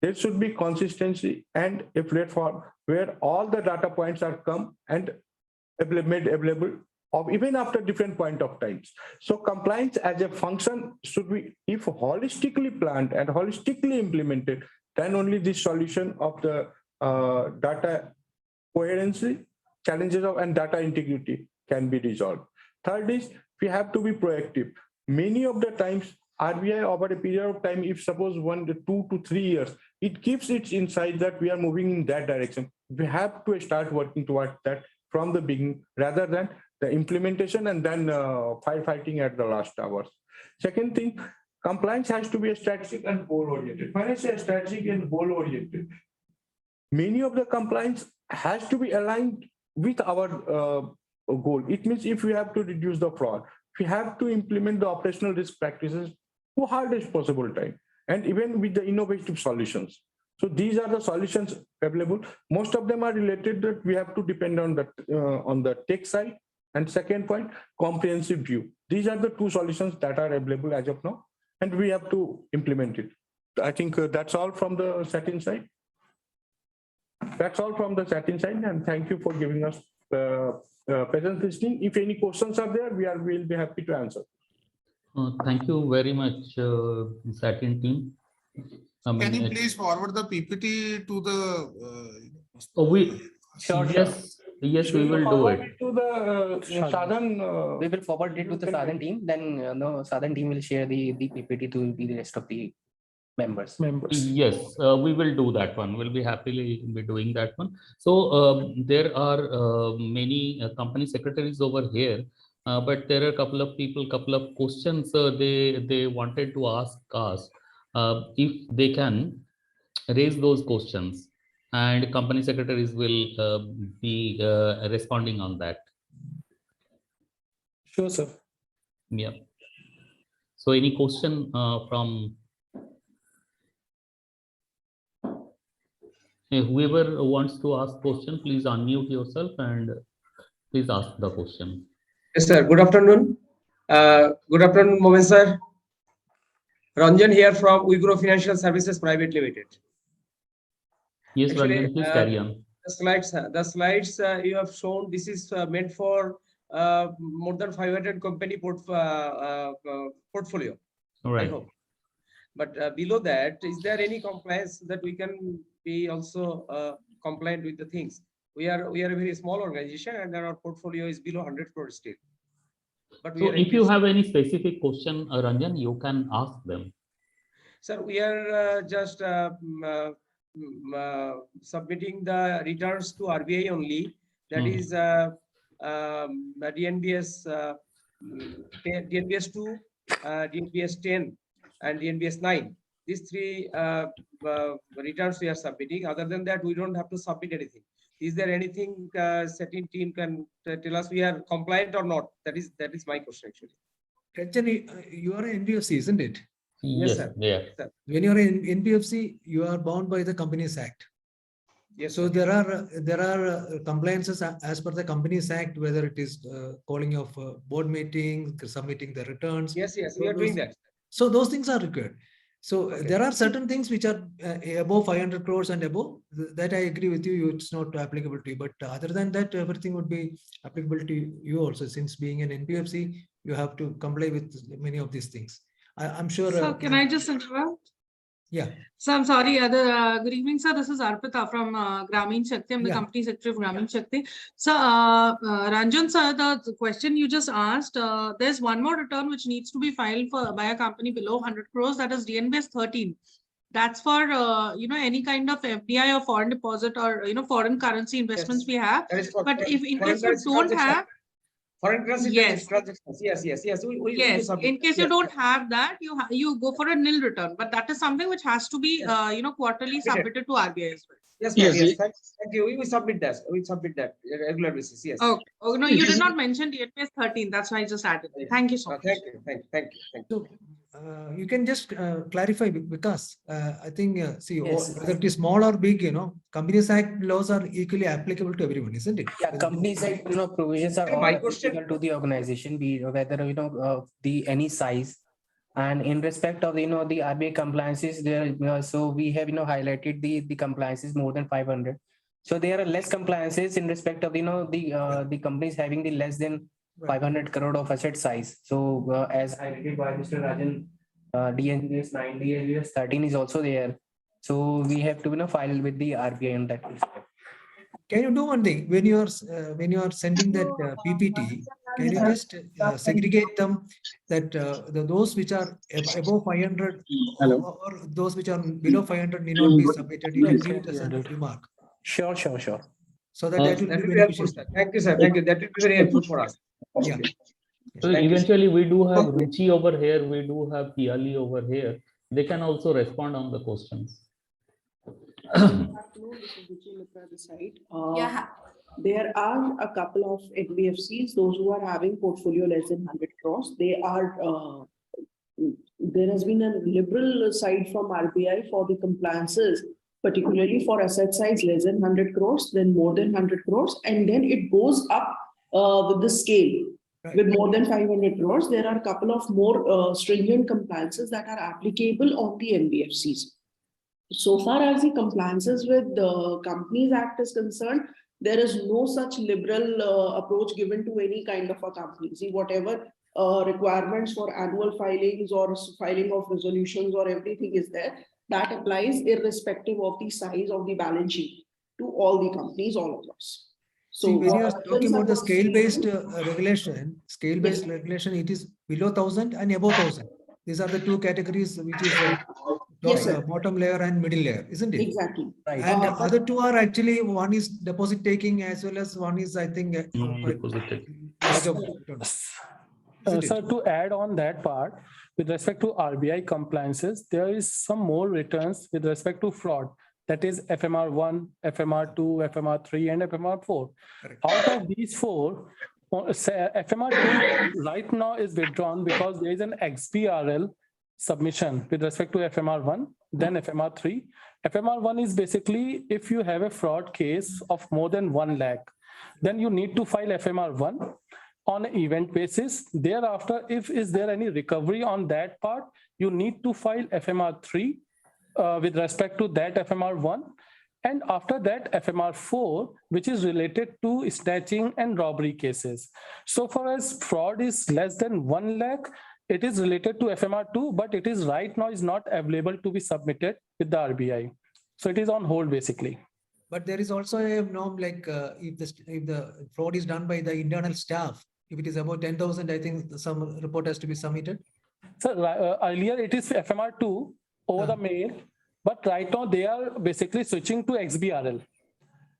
there should be consistency and a platform where all the data points are come and made available of even after different point of times. So compliance as a function should be, if holistically planned and holistically implemented, then only this solution of the data coherency, challenges of and data integrity can be resolved. Third is we have to be proactive. Many of the times RBI over a period of time, if suppose 1 to 2 to 3 years, it keeps its insight that we are moving in that direction. We have to start working towards that from the beginning rather than the implementation and then firefighting at the last hours. Second thing, compliance has to be a strategic and goal-oriented. When I say strategic and goal-oriented, many of the compliance has to be aligned with our goal. It means if we have to reduce the fraud, we have to implement the operational risk practices to hardest possible time, and even with the innovative solutions. So these are the solutions available. Most of them are related that we have to depend on the tech side. And second point, comprehensive view. These are the two solutions that are available as of now, and we have to implement it. I think that's all from the Sa-Dhan side. That's all from the Sa-Dhan side, and thank you for giving us present listening. If any questions are there, we'll be happy to answer. Thank you very much, Sa-Dhan team. Can you please forward the PPT to the? Yes, we will do it. To the Sa-Dhan. We will forward it to the Sa-Dhan team. Then Sa-Dhan team will share the PPT to the rest of the members. Yes, we will do that one. We'll be happily be doing that one. So there are many company secretaries over here, but there are a couple of people, couple of questions they wanted to ask us. If they can raise those questions. and company secretaries will be responding on that. Sure, sir. Yeah. So any question from whoever wants to ask question, please unmute yourself and please ask the question. Yes, sir. Good afternoon. Good afternoon, Momen sir. Ranjan here from Uyghur Financial Services Private Limited. Yes, Actually, Ranjan, please carry on. The slides you have shown, this is meant for more than 500 company portfolio. All right. I hope. But below that, is there any compliance that we can be also compliant with the things? We are a very small organization, and our portfolio is below 100 crores still. But So if you have any specific question, Ranjan, you can ask them. Sir, we are just submitting the returns to RBI only. That is DNBS 2, DNBS 10, and DNBS 9. These three returns we are submitting. Other than that, we don't have to submit anything. Is there anything setting team can tell us we are compliant or not? That is my question actually. Ranjan, you are an NBFC, isn't it? Yes, sir. Yeah. Sir. When you are in NBFC, you are bound by the Companies Act. Yes. So Sir. there are compliances as per the Companies Act, whether it is calling of board meetings, submitting the returns. Yes, we are doing that. So those things are required. So Okay. there are certain things which are above 500 crores and above. That I agree with you. It's not applicable to you. But other than that, everything would be applicable to you also. Since being an NBFC, you have to comply with many of these things. I'm sure. So can I just interrupt? Yeah. So I'm sorry. Good evening, sir. This is Arpita from Grameen Shakti. I'm the company secretary of Grameen Shakti. So Ranjan sir, the question you just asked, there's one more return which needs to be filed by a company below 100 crores. That is DNBS 13. That's for any kind of FDI or foreign deposit or foreign currency investments we have. But if in case you don't have. Foreign currency Yes. transactions. Yes. Yes. In case you don't have that, you go for a nil return. But that is something which has to be quarterly submitted to RBI as well. Yes. Thank you. We submit that. We submit that regular basis. Yes. Okay. Oh no, you did not mention DNBS 13. That's why I just added it. Thank you so much. Thank you. So you can just clarify because I think whether it is small or big, Companies Act laws are equally applicable to everyone, isn't it? Yeah, Companies Act provisions are all applicable to the organization, whether the any size. And in respect of the RBI compliances, there so we have highlighted the compliances more than 500. So there are less compliances in respect of the companies having the less than 500 crore of asset size. So as highlighted by Mr. Rajan, DNBS 9, DNBS 13 is also there. So we have to file with the RBI on that respect. Can you do one thing when you are sending that PPT? Can you just segregate them that those which are above 500 or those which are below 500 need not be submitted? You can give it as a remark. Sure. So that will be beneficial. Thank you, sir. Thank you. That will be very helpful for us. Yeah. So eventually we do have Ruchi over here. We do have Piali over here. They can also respond on the questions. There are a couple of NBFCs, those who are having portfolio less than 100 crores. There has been a liberal side from RBI for the compliances, particularly for asset size less than 100 crores, then more than 100 crores, and then it goes up with the scale. Right. With more than 500 crores, there are a couple of more stringent compliances that are applicable on the NBFCs. So far as the compliances with the Companies Act is concerned, there is no such liberal approach given to any kind of a company. See, whatever requirements for annual filings or filing of resolutions or everything is there, that applies irrespective of the size of the balance sheet to all the companies all across. So see, when you are talking about the scale-based regulation, it is below 1,000 and above 1,000. These are the two categories, which is bottom layer and middle layer, isn't it? Exactly. Right. And the other two are actually, one is deposit taking as well as one is, I think, Sir, to add on that part, with respect to RBI compliances, there is some more returns with respect to fraud. That is FMR1, FMR2, FMR3, and FMR4. Out of these four, FMR2 right now is withdrawn because there is an XBRL submission with respect to FMR1, then FMR3. FMR1 is basically if you have a fraud case of more than 1 lakh, then you need to file FMR1 on an event basis. Thereafter, if is there any recovery on that part, you need to file FMR3 with respect to that FMR1. And after that, FMR4, which is related to snatching and robbery cases. So far as fraud is less than 1 lakh, it is related to FMR2, but it is right now is not available to be submitted with the RBI. So it is on hold basically. But there is also a norm like if the fraud is done by the internal staff, if it is about 10,000, I think some report has to be submitted. So earlier it is FMR2 over the mail, but right now they are basically switching to XBRL.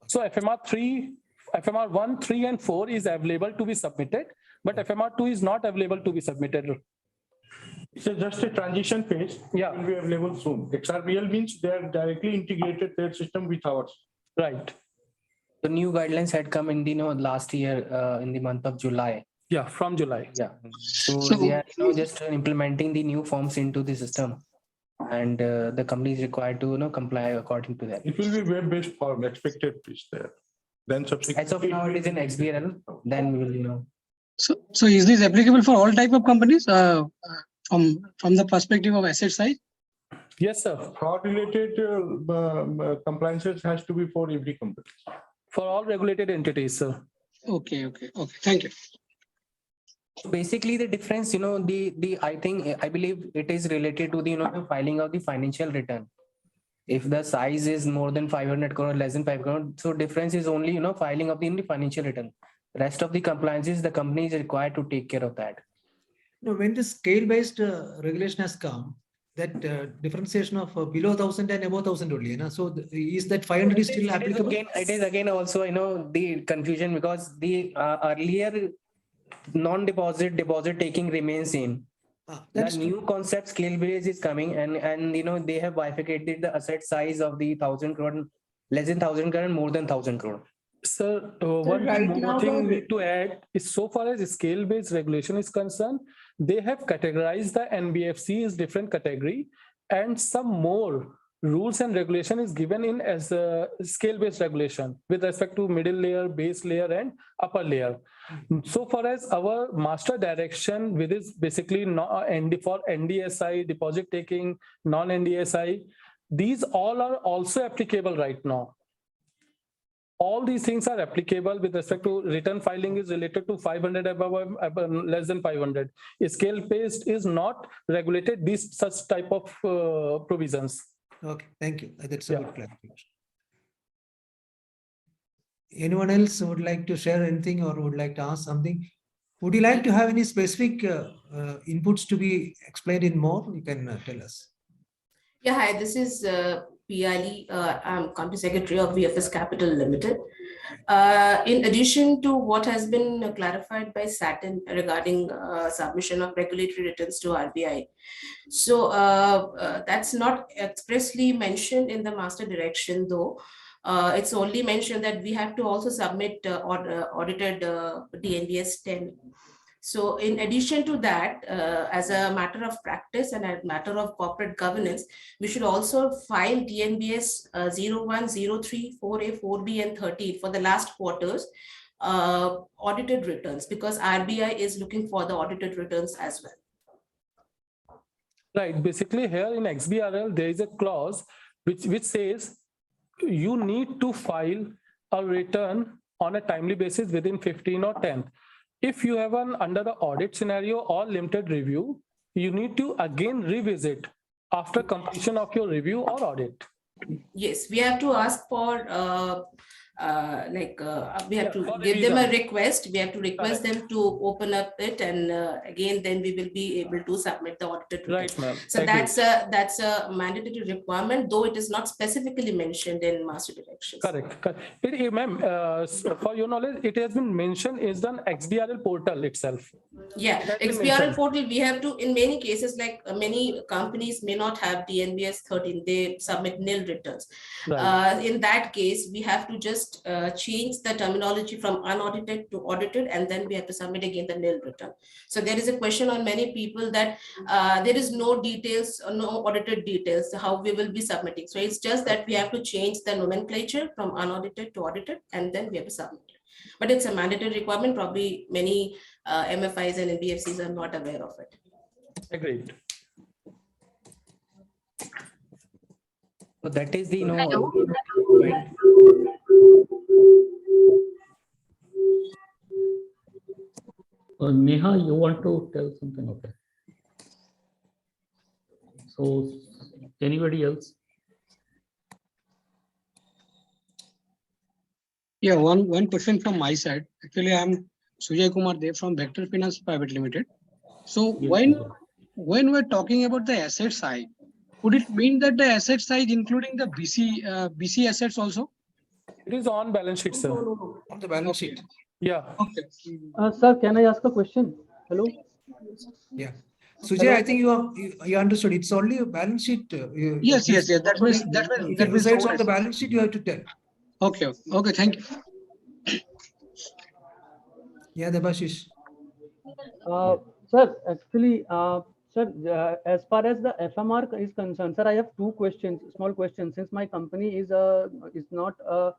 So FMR3, FMR1, 3, and 4 is available to be submitted, but FMR2 is not available to be submitted. It's just a transition phase. Yeah. It will be available soon. XRBL means they are directly integrated their system with ours. Right. The new guidelines had come in the last year in the month of July. Yeah, from July. Yeah. So they are just implementing the new forms into the system, and the company is required to comply according to that. It will be web-based form, expected is there. Then subsequently. As of now, it is in XBRL. Then we will So is this applicable for all type of companies from the perspective of asset side? Yes, sir. Fraud-related compliances has to be for every company. For all regulated entities, sir. Okay. Thank you. Basically, the difference, I believe it is related to the filing of the financial return. If the size is more than 500 crore, less than 5 crore, so difference is only filing of the financial return. Rest of the compliances, the company is required to take care of that. No, when the scale-based regulation has come, that differentiation of below 1,000 and above 1,000 only. So is that 500 is still applicable? It is again also the confusion because the earlier non-deposit deposit taking remains same. The new concept scale base is coming and they have bifurcated the asset size of the 1,000 crore, less than 1,000 crore and more than 1,000 crore. Sir, one more thing we need to add is so far as scale-based regulation is concerned, they have categorized the NBFC as different category and some more rules and regulation is given in as a scale-based regulation with respect to middle layer, base layer and upper layer. So far as our master direction, which is basically for NDSI, deposit taking, non-NDSI, these all are also applicable right now. All these things are applicable with respect to return filing is related to 500 above, less than 500. Scale-based is not regulated these such type of provisions. Okay, thank you. That's a good clarification. Anyone else would like to share anything or would like to ask something? Would you like to have any specific inputs to be explained in more? You can tell us. Yeah, hi, this is Piali. I'm Company Secretary of VFS Capital Limited. In addition to what has been clarified by Sa-Dhan regarding submission of regulatory returns to RBI, so that's not expressly mentioned in the master direction though. It's only mentioned that we have to also submit audited DNBS 10. So in addition to that, as a matter of practice and a matter of corporate governance, we should also file DNBS 01, 03, 4A, 4B and 13 for the last quarters audited returns because RBI is looking for the audited returns as well. Right. Basically here in XBRL, there is a clause which says you need to file a return on a timely basis within 15 or 10th. If you have under the audit scenario or limited review, you need to again revisit after completion of your review or audit. Yes, we have to ask for we have to give them a request. We have to request them to open up it, and again, then we will be able to submit the audited return. Right, ma'am. So that's a mandatory requirement, though it is not specifically mentioned in master directions. Correct. Ma'am, for your knowledge, it has been mentioned is an XBRL portal itself. Yeah, XBRL portal, we have to, in many cases, like many companies may not have DNBS 13, they submit nil returns. Right. In that case, we have to just change the terminology from unaudited to audited, and then we have to submit again the nil return. So there is a question on many people that there is no details, no audited details, how we will be submitting. So it's just that we have to change the nomenclature from unaudited to audited, and then we have to submit it. But it's a mandatory requirement. Probably many MFIs and NBFCs are not aware of it. Agreed. So that is the Neha, you want to tell something? Okay. So anybody else? Yeah, one question from my side. Actually, I'm Sujay Kumar Dev from Vector Finance Private Limited. So Yes, when we're talking about the asset side, would it mean that the asset side including the BC assets also? It is on balance sheet, sir. On the balance sheet. Yeah. Okay. Sir, can I ask a question? Hello. Yeah. Sujay, I think you understood. It's only a balance sheet. Yes. That was If it resides on the balance sheet, you have to tell. Okay. Thank you. Yeah, Debashish. Sir, actually, sir, as far as the FMR is concerned, sir, I have two questions, small questions. Since my company is not a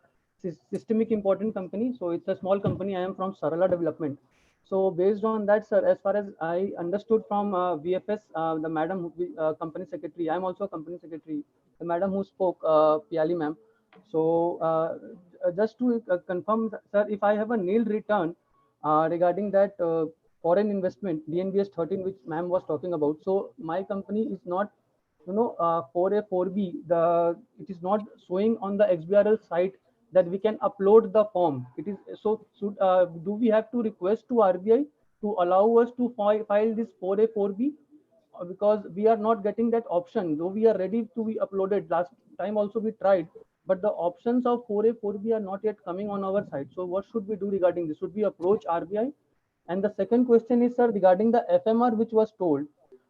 systemic important company, so it's a small company. I am from Sarala Development. So based on that, sir, as far as I understood from VFS, the madam, company secretary, I'm also a company secretary, the madam who spoke, Piali ma'am. So just to confirm, sir, if I have a nil return regarding that foreign investment, DNBS 13, which ma'am was talking about. So my company is not, 4A, 4B, it is not showing on the XBRL site that we can upload the form. It is so. Do we have to request to RBI to allow us to file this 4A, 4B? Because we are not getting that option, though we are ready to be uploaded. Last time also we tried, but the options of 4A, 4B are not yet coming on our side. So what should we do regarding this? Should we approach RBI? And the second question is, sir, regarding the FMR which was told.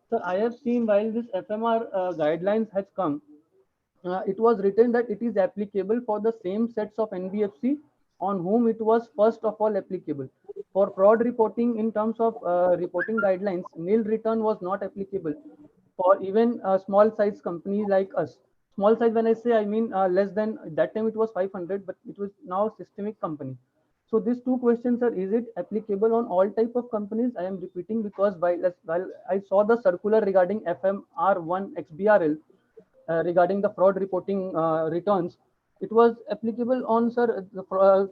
Sir, I have seen while this FMR guidelines has come, it was written that it is applicable for the same sets of NBFC on whom it was first of all applicable. For fraud reporting in terms of reporting guidelines, nil return was not applicable for even a small size company like us. Small size, when I say, I mean less than, that time it was 500, but it was now systemic company. So these two questions are, is it applicable on all type of companies? I am repeating because while I saw the circular regarding FMR1 XBRL regarding the fraud reporting returns, it was applicable on, sir,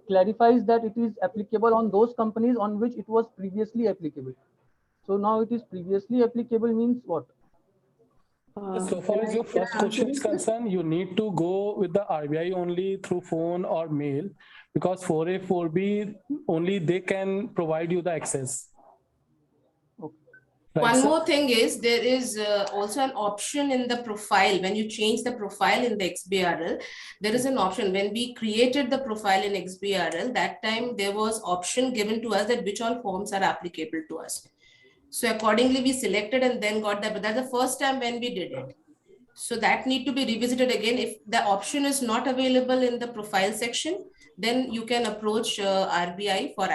clarifies that it is applicable on those companies on which it was previously applicable. So now it is previously applicable means what? So far as your first question is concerned, you need to go with the RBI only through phone or mail, because 4A, 4B only they can provide you the access. Right, One sir? more thing is there is also an option in the profile. When you change the profile in the XBRL, there is an option. When we created the profile in XBRL, that time there was option given to us that which all forms are applicable to us. So accordingly, we selected and then got that. But that's the first time when we did it. So that need to be revisited again. If the option is not available in the profile section, then you can approach RBI for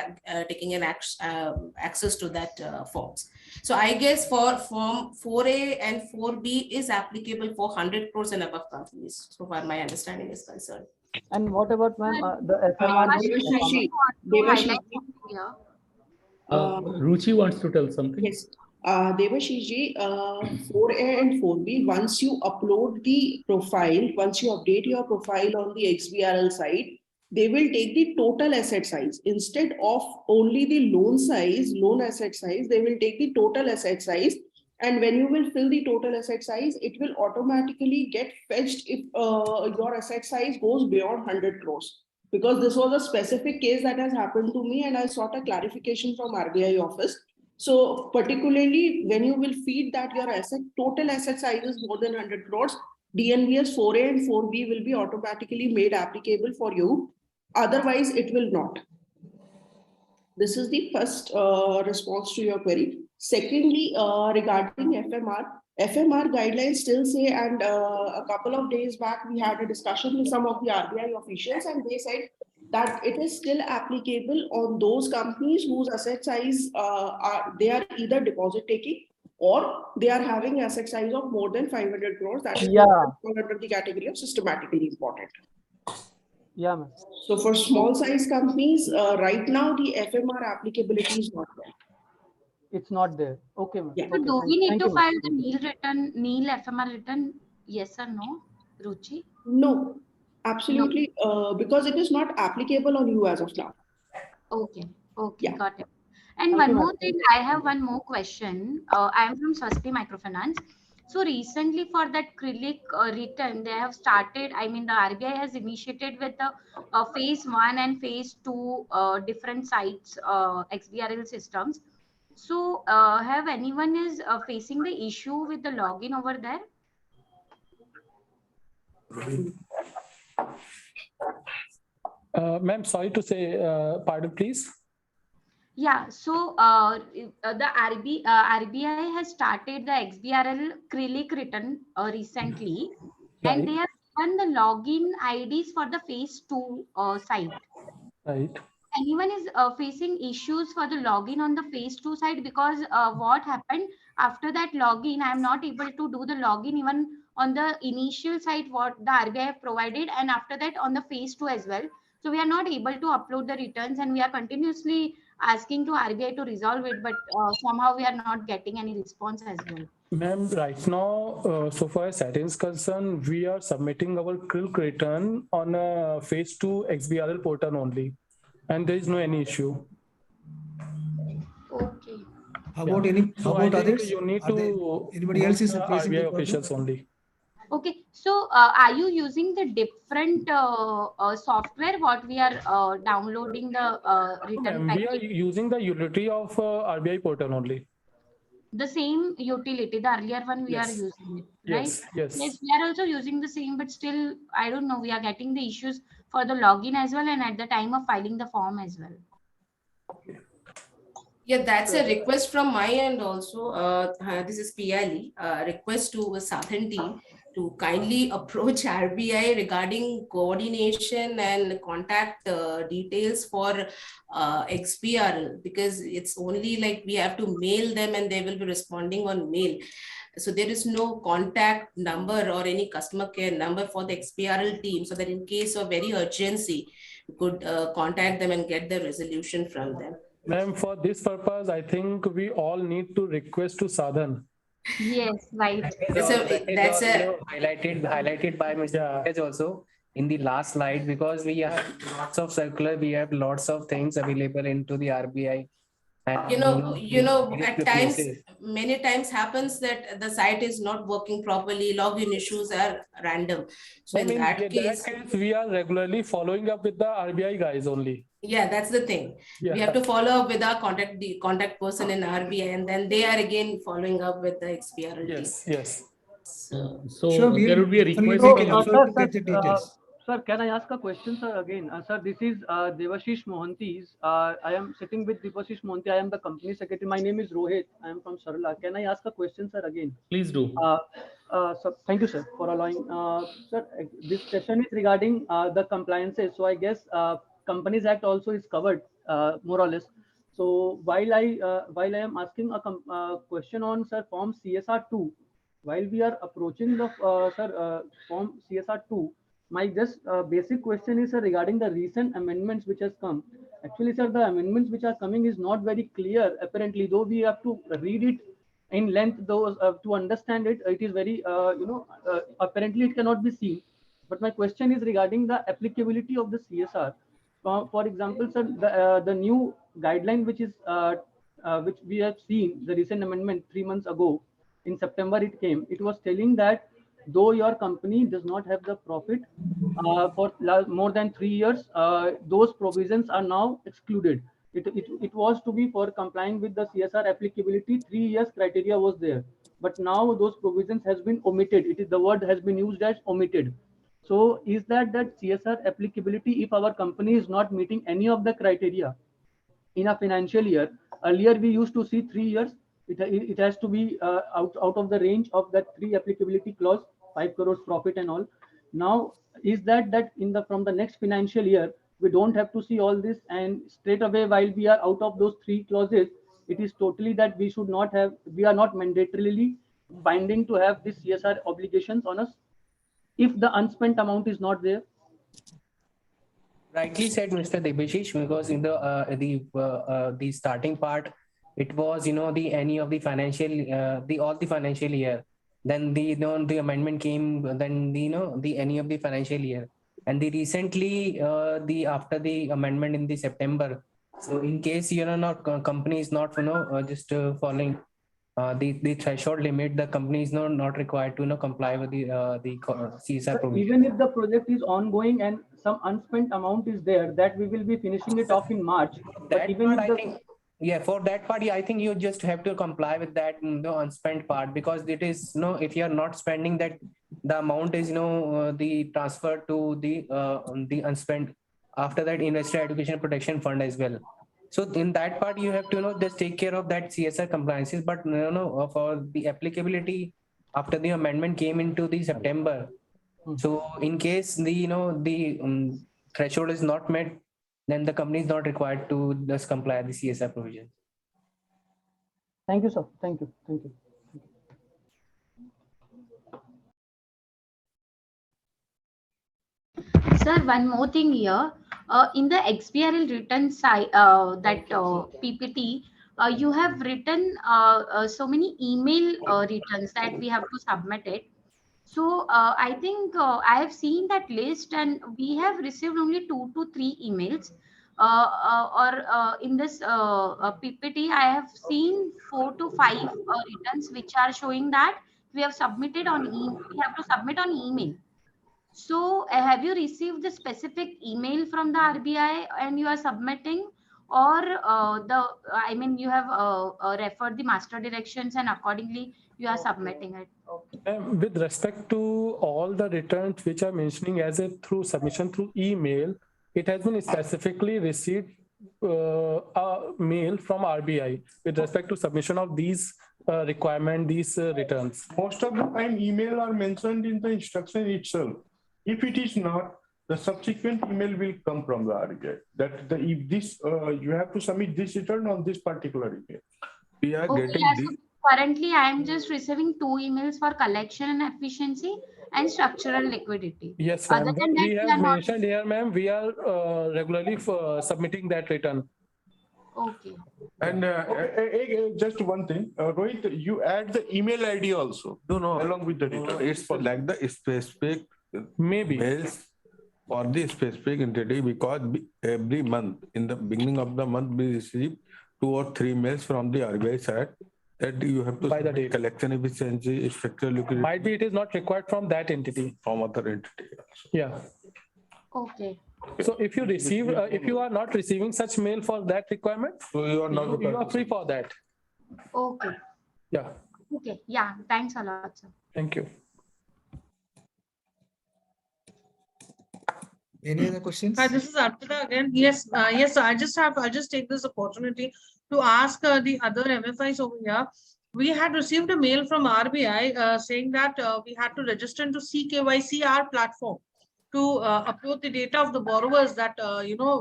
taking an access to that forms. So I guess for form 4A and 4B is applicable for 100 crores and above companies. So far my understanding is concerned. And what about, ma'am, the FMR? Ruchi wants to tell something. Yes. Devashishji, 4A and 4B, once you upload the profile, once you update your profile on the XBRL site, they will take the total asset size. Instead of only the loan asset size, they will take the total asset size. And when you will fill the total asset size, it will automatically get fetched if your asset size goes beyond 100 crores. because this was a specific case that has happened to me and I sought a clarification from RBI office. So particularly when you will feed that your total asset size is more than 100 crores, DNBS 4A and 4B will be automatically made applicable for you. Otherwise, it will not. This is the first response to your query. Secondly, regarding FMR guidelines still say, and a couple of days back, we had a discussion with some of the RBI officials, and they said that it is still applicable on those companies whose asset size they are either deposit taking or they are having asset size of more than 500 crores. That is under the category of systematically important. Yeah, ma'am. So for small size companies, right now the FMR applicability is not there. It's not there. Okay, ma'am. Yeah. So Okay, do we need thank to you, ma'am. file the nil FMR return? Yes or no, Ruchi? No, absolutely, because it is not applicable on you as of now. Okay, okay, Yeah. got it. And Thank one you, more ma'am. thing, I have one more question. I am from Swasti Microfinance. So recently for that acrylic return, they have started, I mean the RBI has initiated with the phase 1 and phase 2 different sites, XBRL systems. So have anyone is facing the issue with the login over there? Ma'am, sorry to say, pardon, please. Yeah, so the RBI has started the XBRL acrylic return recently, and they have given the login IDs for the phase 2 site. Right. Anyone is facing issues for the login on the phase 2 site, because what happened after that login, I am not able to do the login even on the initial site what the RBI have provided, and after that on the phase 2 as well. So we are not able to upload the returns, and we are continuously asking to RBI to resolve it, but somehow we are not getting any response as well. Ma'am, right now, so far as Sa-Dhan is concerned, we are submitting our CRILC return on a phase 2 XBRL portal only, and there is no any issue. Okay. How about any? So How I about think others? you need Are they, to anybody go else to is the facing the RBI problem? officials only. Okay, so are you using the different software what we are downloading the return Ma'am, we are package? using the utility of RBI portal only. The same utility, the earlier one we are Yes. using it, right? Yes, yes. Yes, we are also using the same, but still, I don't know, we are getting the issues for the login as well and at the time of filing the form as well. Yeah, that's a request from my end also. This is PLE, request to the Sa-Dhan team to kindly approach RBI regarding coordination and contact details for XBRL, because it's only like we have to mail them and they will be responding on mail. So there is no contact number or any customer care number for the XBRL team, so that in case of very urgency, we could contact them and get the resolution from them. Ma'am, for this purpose, I think we all need to request to Sa-Dhan. Yes, right. That's highlighted by Mr. Pankaj also in the last slide, because we have lots of circular, we have lots of things available into the RBI. And at times, many times happens that the site is not working properly, login issues are random. So in that case, we are regularly following up with the RBI guys only. Yeah, that's the thing. Yeah. We have to follow up with our contact person in RBI, and then they are again following up with the XBRL team. Yes. So there would be a request So, sir, can I ask a question, sir, again? Sir, this is Devashish Mohanty. I am sitting with Devashish Mohanty. I am the company secretary. My name is Rohit. I am from Sarla. Can I ask a question, sir, again? Please do. So thank you, sir, for allowing. Sir, this session is regarding the compliances. So I guess Companies Act also is covered, more or less. So while I am asking a question on, sir, form CSR2, while we are approaching the form CSR2, my just basic question is, sir, regarding the recent amendments which has come. Actually, sir, the amendments which are coming is not very clear, apparently, though we have to read it in length, though to understand it, it is very, apparently it cannot be seen. But my question is regarding the applicability of the CSR. For example, sir, the new guideline which is which we have seen, the recent amendment 3 months ago, in September it came. It was telling that though your company does not have the profit for more than 3 years, those provisions are now excluded. It was to be for complying with the CSR applicability, 3 years criteria was there, but now those provisions has been omitted. The word has been used as omitted. So is that CSR applicability if our company is not meeting any of the criteria in a financial year? Earlier we used to see 3 years. It has to be out of the range of that 3 applicability clause, 5 crores profit and all. Now is that from the next financial year we don't have to see all this, and straight away while we are out of those 3 clauses, it is totally that we are not mandatorily binding to have this CSR obligations on us if the unspent amount is not there? Rightly said, Mr. Debashish, because in the starting part, it was the any of the financial all the financial year. Then the amendment came. Then the any of the financial year, and the recently after the amendment in the September. So in case not company is not just following the threshold limit, the company is not required to comply with the CSR provision. Even if the project is ongoing and some unspent amount is there, that we will be finishing it off in March. But even if for that part, I think you just have to comply with that unspent part, because it is if you are not spending that, the amount is the transfer to the unspent after that investor education protection fund as well. So in that part, you have to just take care of that CSR compliances. But for the applicability after the amendment came into the September. So in case the threshold is not met, then the company is not required to just comply with the CSR provision. Thank you, sir. Thank you. Thank you. Sir, one more thing here. In the XBRL written side, PPT, you have written so many email returns that we have to submit it. So I think I have seen that list, and we have received only 2 to 3 emails. In this PPT, I have seen 4 to 5 returns which are showing that we have submitted on we have to submit on email. So have you received the specific email from the RBI and you are submitting, or you have referred the master directions and accordingly you are submitting it? With respect to all the returns which are mentioning as a through submission through email, it has been specifically received a mail from RBI with respect to submission of these these returns. Most of the time, email are mentioned in the instruction itself. If it is not, the subsequent email will come from the RBI. If this you have to submit this return on this particular email. We are getting this. Currently, I am just receiving 2 emails for collection and efficiency and structural liquidity. Yes, ma'am. We have mentioned here, ma'am, we are regularly submitting that return. Okay. And just one thing, Rohit, you add the email ID also. No, along with the return. It's for like the specific maybe mails for the specific entity, because every month in the beginning of the month we receive 2 or 3 mails from the RBI side that you have to by the date. Collection efficiency, structural liquidity. Might be it is not required from that entity. From other entity also. Yeah. Okay. So if you receive, if you are not receiving such mail for that requirement, so you are not you are free for that. Okay. Yeah. Okay. Yeah. Thanks a lot, sir. Thank you. Any other questions? Hi, this is Arpita again. Yes, yes. I'll just take this opportunity to ask the other MFIs over here. We had received a mail from RBI saying that we had to register into CKYCR platform to upload the data of the borrowers that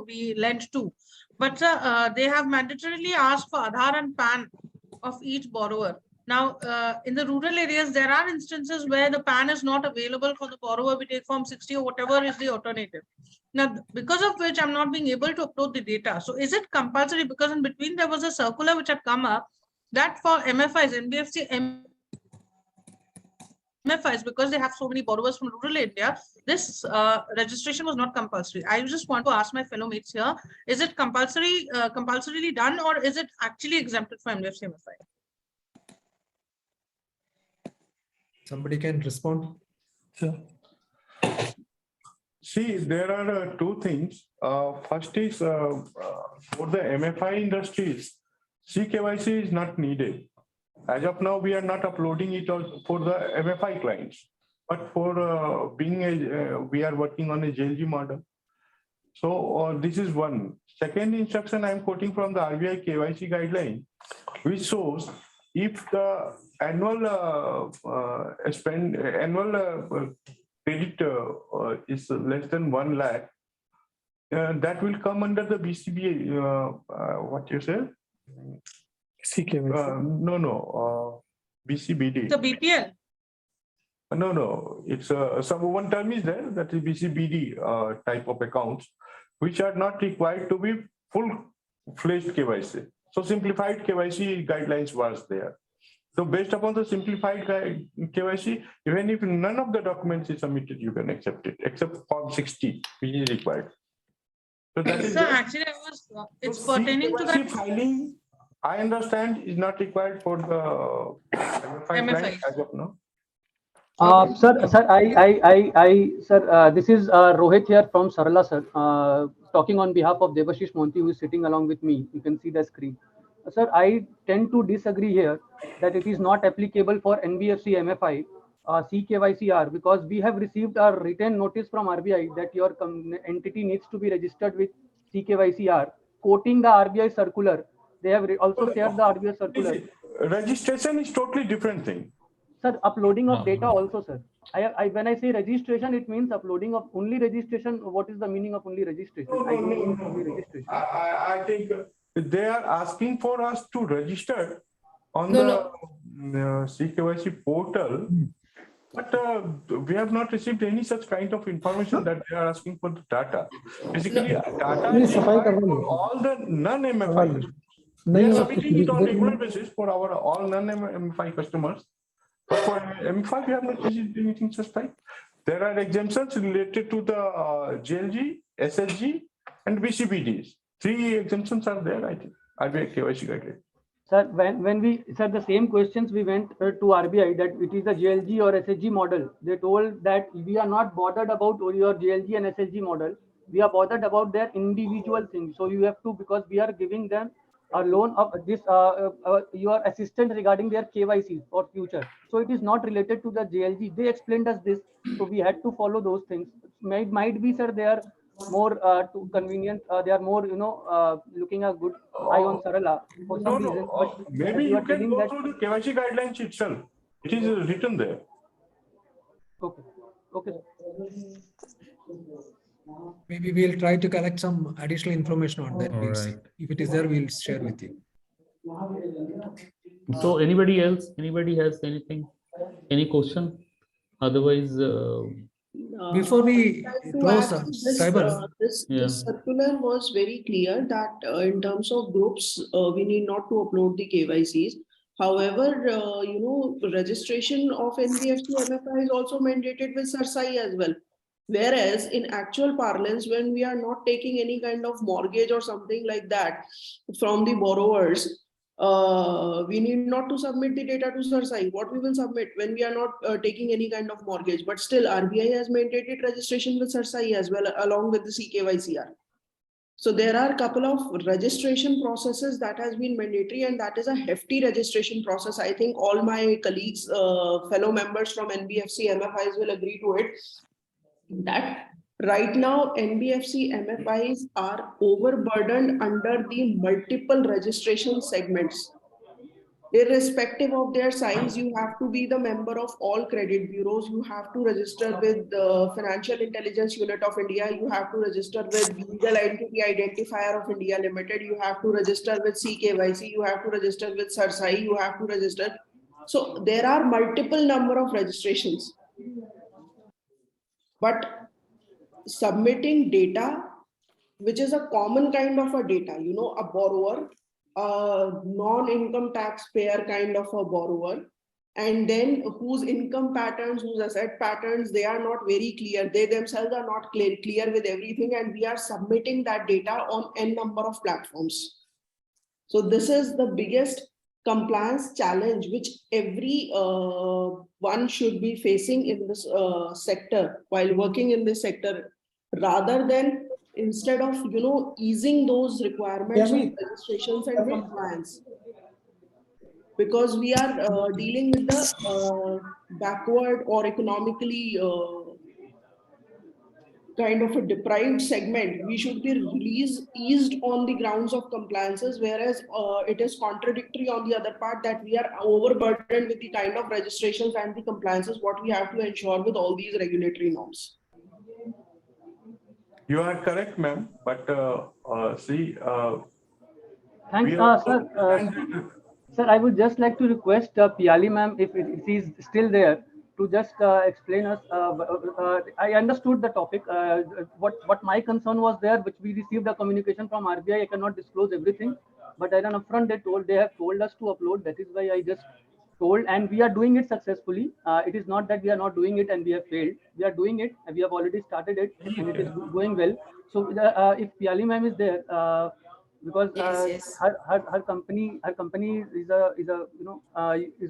we lent to. But they have mandatorily asked for Aadhaar and PAN of each borrower. Now, in the rural areas, there are instances where the PAN is not available for the borrower. We take Form 60 or whatever is the alternative. Now, because of which I'm not being able to upload the data. So is it compulsory? Because in between there was a circular which had come up that for MFIs, NBFC MFIs, because they have so many borrowers from rural India, this registration was not compulsory. I just want to ask my fellow mates here, is it compulsorily done, or is it actually exempted for NBFC MFI? Somebody can respond. See, there are two things. First is for the MFI industries, CKYC is not needed. As of now, we are not uploading it for the MFI clients, but for we are working on a JLG model. So this is one. Second instruction I am quoting from the RBI KYC guideline, which shows if the annual credit is less than 1 lakh, that will come under the BCBA. What you say? No. BCBD. The BPL. No. It's some one term is there, that is BCBD type of accounts, which are not required to be full-fledged KYC. So simplified KYC guidelines was there. So based upon the simplified KYC, even if none of the documents is submitted, you can accept it, except Form 60, which is required. So that is Actually, it's pertaining to that. Filing, I understand, is not required for the MFI as of now. Sir, this is Rohit here from Sarala, sir, talking on behalf of Devashish Monty, who is sitting along with me. You can see the screen. Sir, I tend to disagree here that it is not applicable for NBFC MFI CKYCR, because we have received a written notice from RBI that your entity needs to be registered with CKYCR, quoting the RBI circular. They have also shared the RBI circular. Registration is totally different thing. Sir, uploading of data also, sir. When I say registration, it means uploading of only registration. What is the meaning of only registration? No. I think they are asking for us to register on the CKYC portal, but we have not received any such kind of information that they are asking for the data. Basically, data is required for all the non-MFI. We are submitting it on a regular basis for our all non-MFI customers. But for MFI, we have not received anything such type. There are exemptions related to the JLG, SSG, and BCBDs. 3 exemptions are there, I think. RBI KYC guideline. Sir, when we said the same questions, we went to RBI that it is a JLG or SSG model. They told that we are not bothered about your JLG and SSG model. We are bothered about their individual things. So you have to, because we are giving them a loan of this, your assistance regarding their KYC for future. So it is not related to the JLG. They explained us this. So we had to follow those things. Might be, sir, they are more too convenient. They are more, looking a good eye on Sarala for some reason. But maybe you can go through the KYC guidelines itself. It is written there. Okay. Maybe we'll try to collect some additional information on that. Right. If it is there, we'll share with you. So anybody else? Anybody has anything? Any question? Otherwise, before we close, this circular was very clear that in terms of groups, we need not to upload the KYCs. However, registration of NBFC MFI is also mandated with SARSAI as well. Whereas in actual parlance, when we are not taking any kind of mortgage or something like that from the borrowers, we need not to submit the data to SARSAI. What we will submit when we are not taking any kind of mortgage, but still RBI has mandated registration with SARSAI as well, along with the CKYCR. So there are a couple of registration processes that has been mandatory, and that is a hefty registration process. I think all my colleagues, fellow members from NBFC MFIs will agree to it, that right now NBFC MFIs are overburdened under the multiple registration segments. Irrespective of their size, you have to be the member of all credit bureaus. You have to register with the Financial Intelligence Unit of India. You have to register with Legal Entity Identifier of India Limited. You have to register with CKYC. You have to register with SARSAI. You have to register. So there are multiple number of registrations. But submitting data, which is a common kind of a data, a borrower, a non-income taxpayer kind of a borrower, and then whose income patterns, whose asset patterns, they are not very clear. They themselves are not clear with everything, and we are submitting that data on n number of platforms. So this is the biggest compliance challenge which every one should be facing in this sector while working in this sector, rather than instead of easing those requirements of registrations and compliance, because we are dealing with the backward or economically kind of a deprived segment. We should be eased on the grounds of compliances, whereas it is contradictory on the other part that we are overburdened with the kind of registrations and the compliances what we have to ensure with all these regulatory norms. You are correct, ma'am. But see, Thanks, sir. I would just like to request Piali ma'am, if she is still there, to just explain us. I understood the topic. What my concern was there, which we received a communication from RBI. I cannot disclose everything, but at an upfront they have told us to upload. That is why I just told, and we are doing it successfully. It is not that we are not doing it and we have failed. We are doing it, and we have already started it, and it is going well. So if Piali ma'am is there. Because her company is a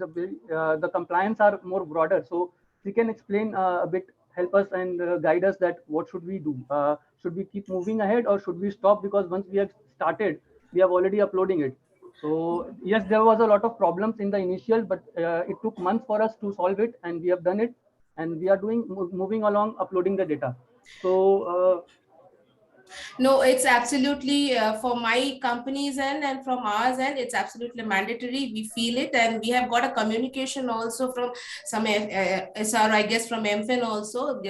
very the compliance are more broader, so she can explain a bit, help us and guide us that what should we do. Should we keep moving ahead or should we stop, because once we have started we have already uploading it. So yes, there was a lot of problems in the initial, but it took months for us to solve it, and we have done it, and we are moving along uploading the data. So no, it's absolutely for my company's end and from ours end, it's absolutely mandatory. We feel it, and we have got a communication also from some SR, I guess from MFIN also,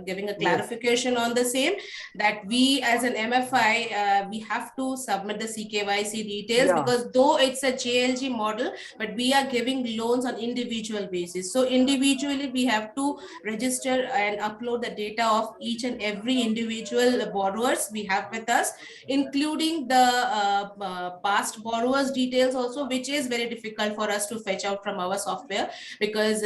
giving a clarification on the same, that we as an MFI, we have to submit the CKYC details, because though it's a JLG model, but we are giving loans on individual basis. So individually we have to register and upload the data of each and every individual borrowers we have with us, including the past borrowers details also, which is very difficult for us to fetch out from our software, because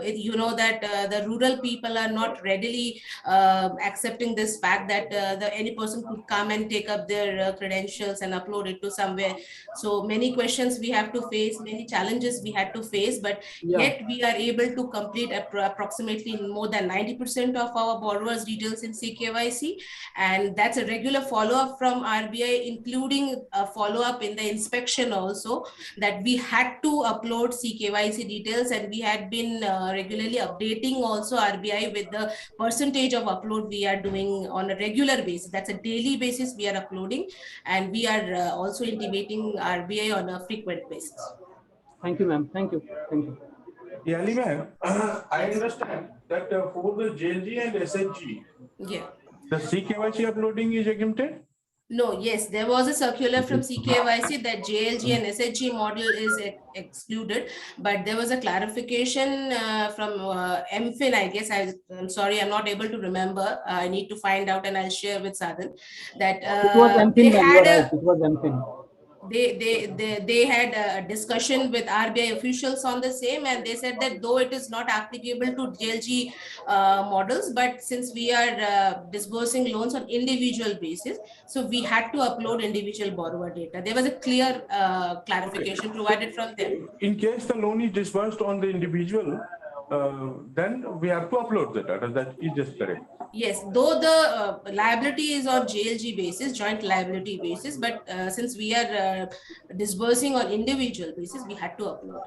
you know that the rural people are not readily accepting this fact that any person could come and take up their credentials and upload it to somewhere. So many questions we have to face, many challenges we had to face, but yet we are able to complete approximately more than 90% of our borrowers details in CKYC, and that's a regular follow-up from RBI, including a follow-up in the inspection also, that we had to upload CKYC details, and we had been regularly updating also RBI with the percentage of upload we are doing on a regular basis. That's a daily basis we are uploading, and we are also intimating RBI on a frequent basis. Thank you, ma'am. Thank you. Thank you. Yeah, ma'am. I understand that for the JLG and SHG, the CKYC uploading is exempted? No, yes, there was a circular from CKYC that JLG and SHG model is excluded, but there was a clarification from MFIN, I guess. I'm sorry, I'm not able to remember. I need to find out and I'll share with Sa-Dhan that it was MFIN, they ma'am. had It was MFIN. They had a discussion with RBI officials on the same, and they said that though it is not applicable to JLG models, but since we are disbursing loans on individual basis, so we had to upload individual borrower data. There was a clear clarification provided from them. In case the loan is disbursed on the individual, then we have to upload the data. That is just correct. Yes, though the liability is on JLG basis, joint liability basis, but since we are disbursing on individual basis, we had to upload.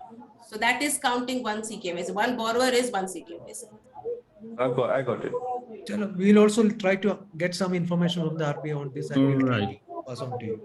So that is counting one CKYC. One borrower is one CKYC. I got it. We'll also try to get some information from the RBI on this, and we'll pass on to you.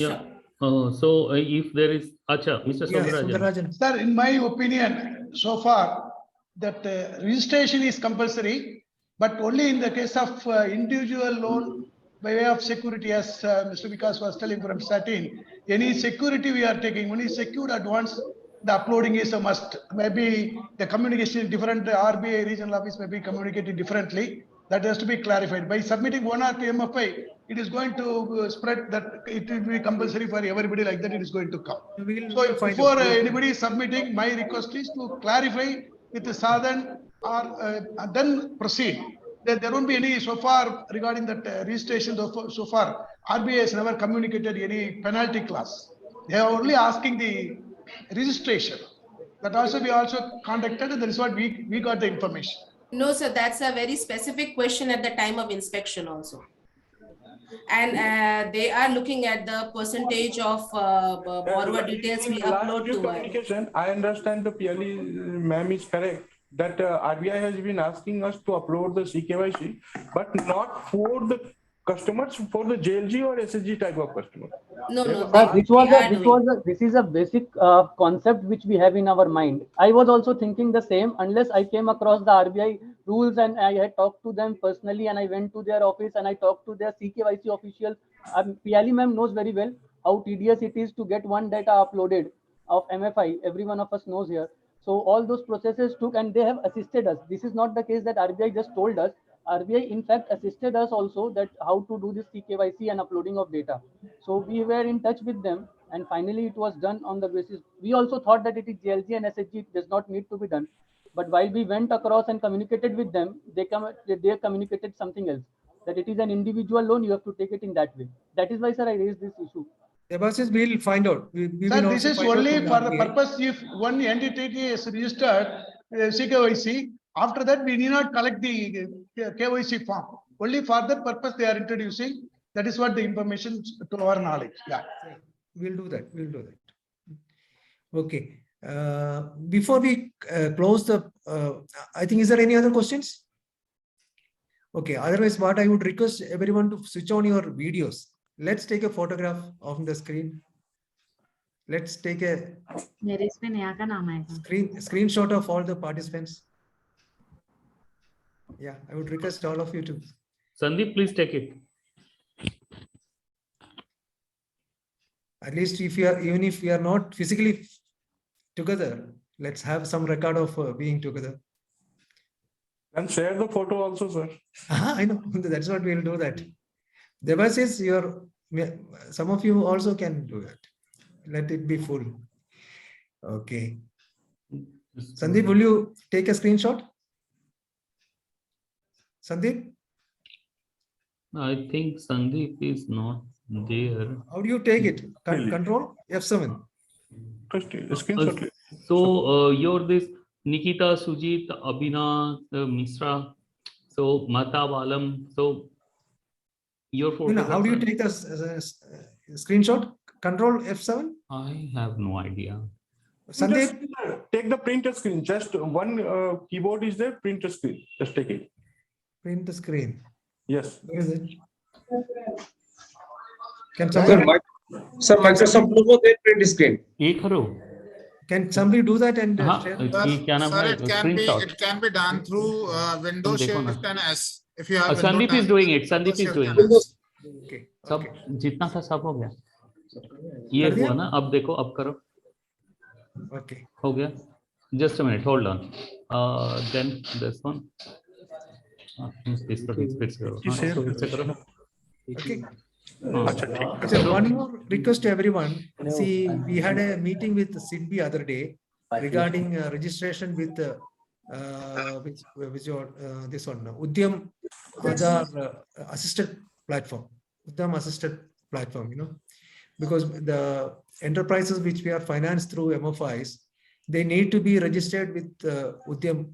Yeah. So if there is, Mr. Soundarajan. Sir, in my opinion, so far that registration is compulsory, but only in the case of individual loan by way of security, as Mr. Vikas was telling from Sa-Dhan, any security we are taking, when is secured advance, the uploading is a must. Maybe the communication is different, the RBI regional office may be communicated differently. That has to be clarified. By submitting one or two MFI, it is going to spread that it will be compulsory for everybody, like that it is going to come. So before anybody is submitting, my request is to clarify with the Sa-Dhan or then proceed. There won't be any so far regarding that registration. So far, RBI has never communicated any penalty clause. They are only asking the registration. That also we also contacted, and that is what we got the information. No, sir, that's a very specific question at the time of inspection also. And they are looking at the percentage of borrower details we upload to communication, I understand the PLE ma'am is correct that RBI has been asking us to upload the CKYC, but not for the customers, for the JLG or SSG type of customer. No, This is a basic concept which we have in our mind. I was also thinking the same unless I came across the RBI rules and I had talked to them personally and I went to their office and I talked to their CKYC officials. PLE ma'am knows very well how tedious it is to get one data uploaded of MFI. Every one of us knows here. So all those processes took and they have assisted us. This is not the case that RBI just told us. RBI in fact assisted us also that how to do this CKYC and uploading of data. So we were in touch with them and finally it was done on the basis. We also thought that it is JLG and SHG, it does not need to be done. But while we went across and communicated with them, they communicated something else. That it is an individual loan, you have to take it in that way. That is why, sir, I raised this issue. Debasis, we'll find out. Sir, this is only for the purpose if one entity is registered CKYC. After that, we need not collect the KYC form. Only for that purpose they are introducing. That is what the information to our knowledge. Yeah, we'll do that. We'll do that. Okay. Before we close the, I think, is there any other questions? Okay. Otherwise, what I would request everyone to switch on your videos. Let's take a photograph of the screen. Let's take a screenshot of all the participants. Yeah, I would request all of you to. Sandeep, please take it. At least if you are, even if we are not physically together, let's have some record of being together. And share the photo also, sir. I know. That's what we'll do that. Debasis, some of you also can do that. Let it be full. Okay. Sandeep, will you take a screenshot? Sandeep? I think Sandeep is not there. How do you take it? Control F7. So you're this Nikita, Sujit, Abhina, Misra, so Matab Alam. So your photo. How do you take the screenshot? Control F7? I have no idea. Sandeep, take the printer screen. Just one keyboard is there. Printer screen. Just take it. Print the screen. Yes. Where is it? Can somebody, sir, Microsoft logo, they print screen. Can somebody do that and share? Sir, it can be done through Windows Shift and S. If you have Sandeep is doing it. Sandeep is doing it. Okay. सब जितना था सब हो गया. ये हुआ ना, अब देखो, अब करो. Okay. हो गया. Just a minute, hold on. Then this one. Okay. One more request to everyone. See, we had a meeting with SIDBI other day regarding registration with this one, Udyam Aadhaar assisted platform. Udyam assisted platform, because the enterprises which we are financed through MFIs, they need to be registered with Udyam.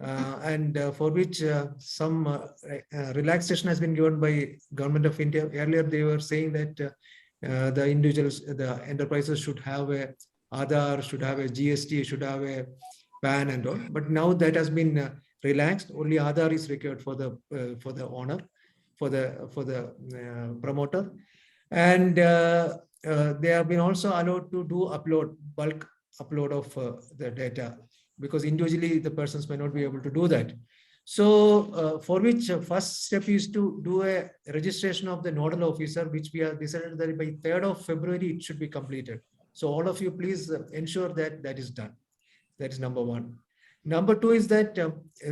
And for which some relaxation has been given by Government of India. Earlier, they were saying that the individuals, the enterprises should have a Aadhaar, should have a GST, should have a PAN and all. But now that has been relaxed. Only Aadhaar is required for the owner, for the promoter, and they have been also allowed to do bulk upload of the data, because individually the persons may not be able to do that. So for which first step is to do a registration of the nodal officer, which we have decided that by 3rd of February it should be completed. So all of you please ensure that that is done. That is number one. Number two is that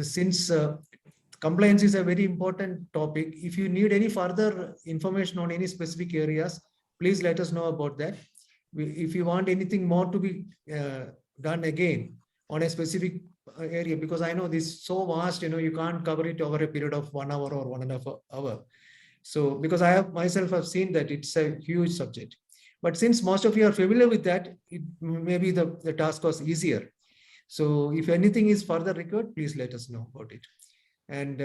since compliance is a very important topic, if you need any further information on any specific areas, please let us know about that. If you want anything more to be done again on a specific area, because I know this is so vast, you can't cover it over a period of 1 hour or 1.5 hours. So because I have myself have seen that it's a huge subject. But since most of you are familiar with that, maybe the task was easier. So if anything is further required, please let us know about it. And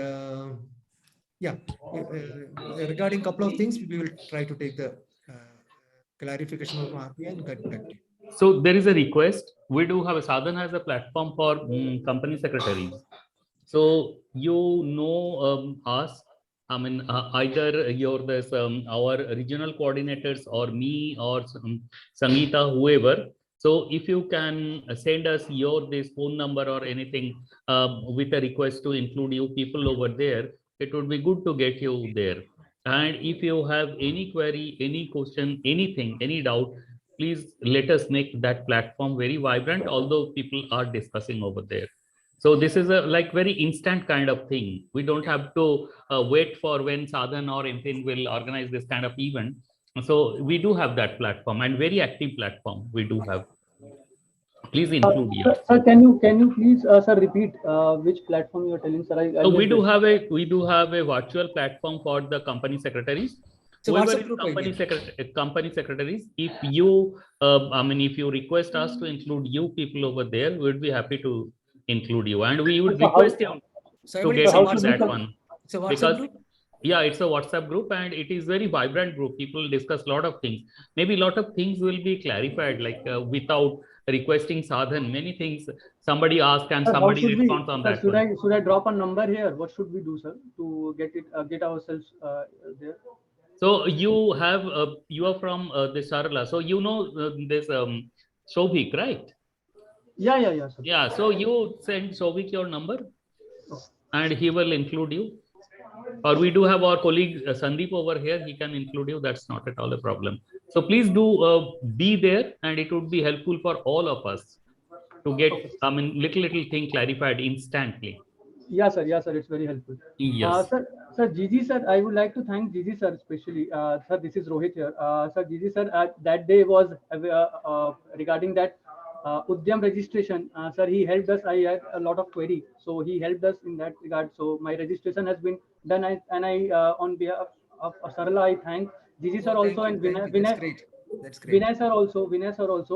yeah, regarding a couple of things, we will try to take the clarification of RBI and get back to you. So there is a request. We do have Sa-Dhan has a platform for company secretaries. So you know us. I mean, either our regional coordinators or me or Sangeeta, whoever. So if you can send us this phone number or anything with a request to include you people over there, it would be good to get you there. And if you have any query, any question, anything, any doubt, please let us make that platform very vibrant, although people are discussing over there. So this is a very instant kind of thing. We don't have to wait for when Sa-Dhan or MPIN will organize this kind of event. So we do have that platform, and very active platform we do have. Please include you. Sir, can you please sir repeat which platform you are telling, sir? So we do have a virtual platform for the company secretaries. So whoever is company secretaries, if you if you request us to include you people over there, we'd be happy to include you, and we would request you to get into that one. It's a WhatsApp group? Yeah, it's a WhatsApp group, and it is very vibrant group. People discuss a lot of things. Maybe a lot of things will be clarified, like without requesting Sa-Dhan. Many things somebody asks and somebody responds on that. Should I drop a number here? What should we do, sir, to get ourselves there? So you have you are from the Sarla, so you know this Shobhik, right? Yeah. Sir. Yeah, so you send Shobhik your number, and he will include you. Or we do have our colleague Sandeep over here. He can include you. That's not at all a problem. So please do be there, and it would be helpful for all of us to get little thing clarified instantly. Yeah, sir. It's very helpful. Yes. Sir, Gigi sir, I would like to thank Gigi sir especially. Sir, this is Rohit here. Sir, Gigi sir, that day was regarding that Udyam registration. Sir, he helped us. I had a lot of query, so he helped us in that regard. So my registration has been done, and I on behalf of Sarala, I thank Gigi sir also, and Vinay. That's great. Vinay sir also.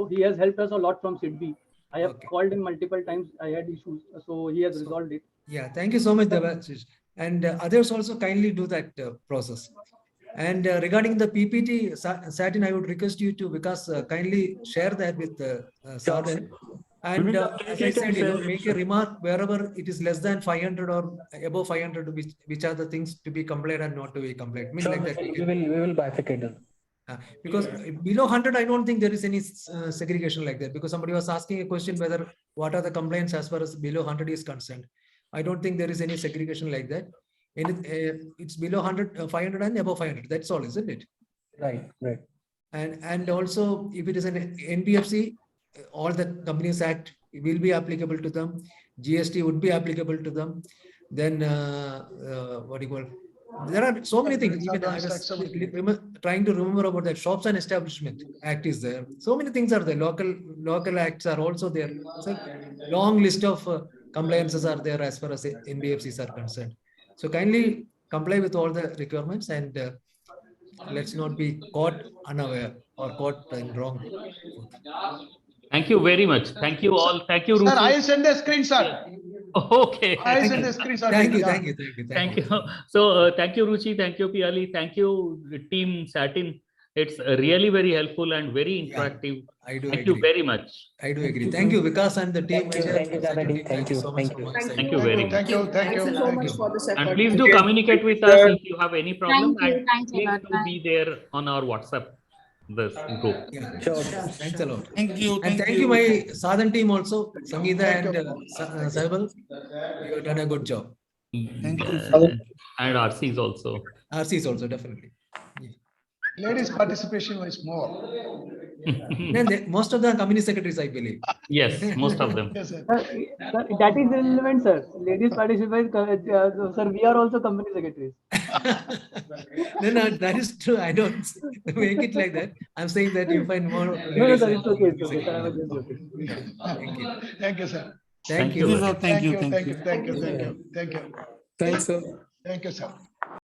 He has helped us a lot from SIDBI. I have called him multiple times. I had issues, so he has resolved it. Yeah, thank you so much, Devashish. And others also kindly do that process. And regarding the PPT, Sa-Dhan, I would request you to, because kindly share that with Sa-Dhan. And as I said, make a remark wherever it is less than 500 or above 500, which are the things to be complied and not to be complied. Sure, like that, we will bifurcate them. Because below 100, I don't think there is any segregation like that. Because somebody was asking a question whether what are the complaints as far as below 100 is concerned. I don't think there is any segregation like that. And it's below 100, 500 and above 500. That's all, isn't it? Right. And also, if it is an NBFC, all the Companies Act will be applicable to them. GST would be applicable to them. Then what do you call? There are so many things. Even I was trying to remember about that. Shops and Establishment Act is there. So many things are there. Local acts are also there. So long list of compliances are there as far as NBFCs are concerned. So kindly comply with all the requirements, and let's not be caught unaware or caught in wrong. Thank you very much. Thank you all. Thank you, Ruchi. Sir, I'll send a screen, sir. Okay. I'll send a screen, sir. Thank you. So thank you, Ruchi. Thank you, Piali. Thank you, team Sa-Dhan. It's really very helpful and very interactive. Yeah, I do Thank agree. you very much. I do agree. Thank you, Vikas and the team. Thank you. So much from my side. Thank you very much. Thank you. Thanks so much for this effort. And please do communicate with us if you have any problem. Thank you. And Thanks a please lot. do be there on our WhatsApp group. Yeah. Sure. Thanks a lot. Thank you. And thank you, my Sa-Dhan team also, Sangeeta and Saibal. You have done a good job. Thank you. And RCs also. RCs also, definitely. Ladies' participation was more. And most of them are company secretaries, I believe. Yes, most of them. Yes, sir. Sir, that is relevant, sir. Ladies participate, sir. We are also company secretaries. No, that is true. I don't make it like that. I'm saying that you find more. No, sir, it's okay. It's okay. Sir, I was just joking. Thank you. Thank you, sir. Thank you. Thank you. Thank you. Thanks, sir. Thank you, sir.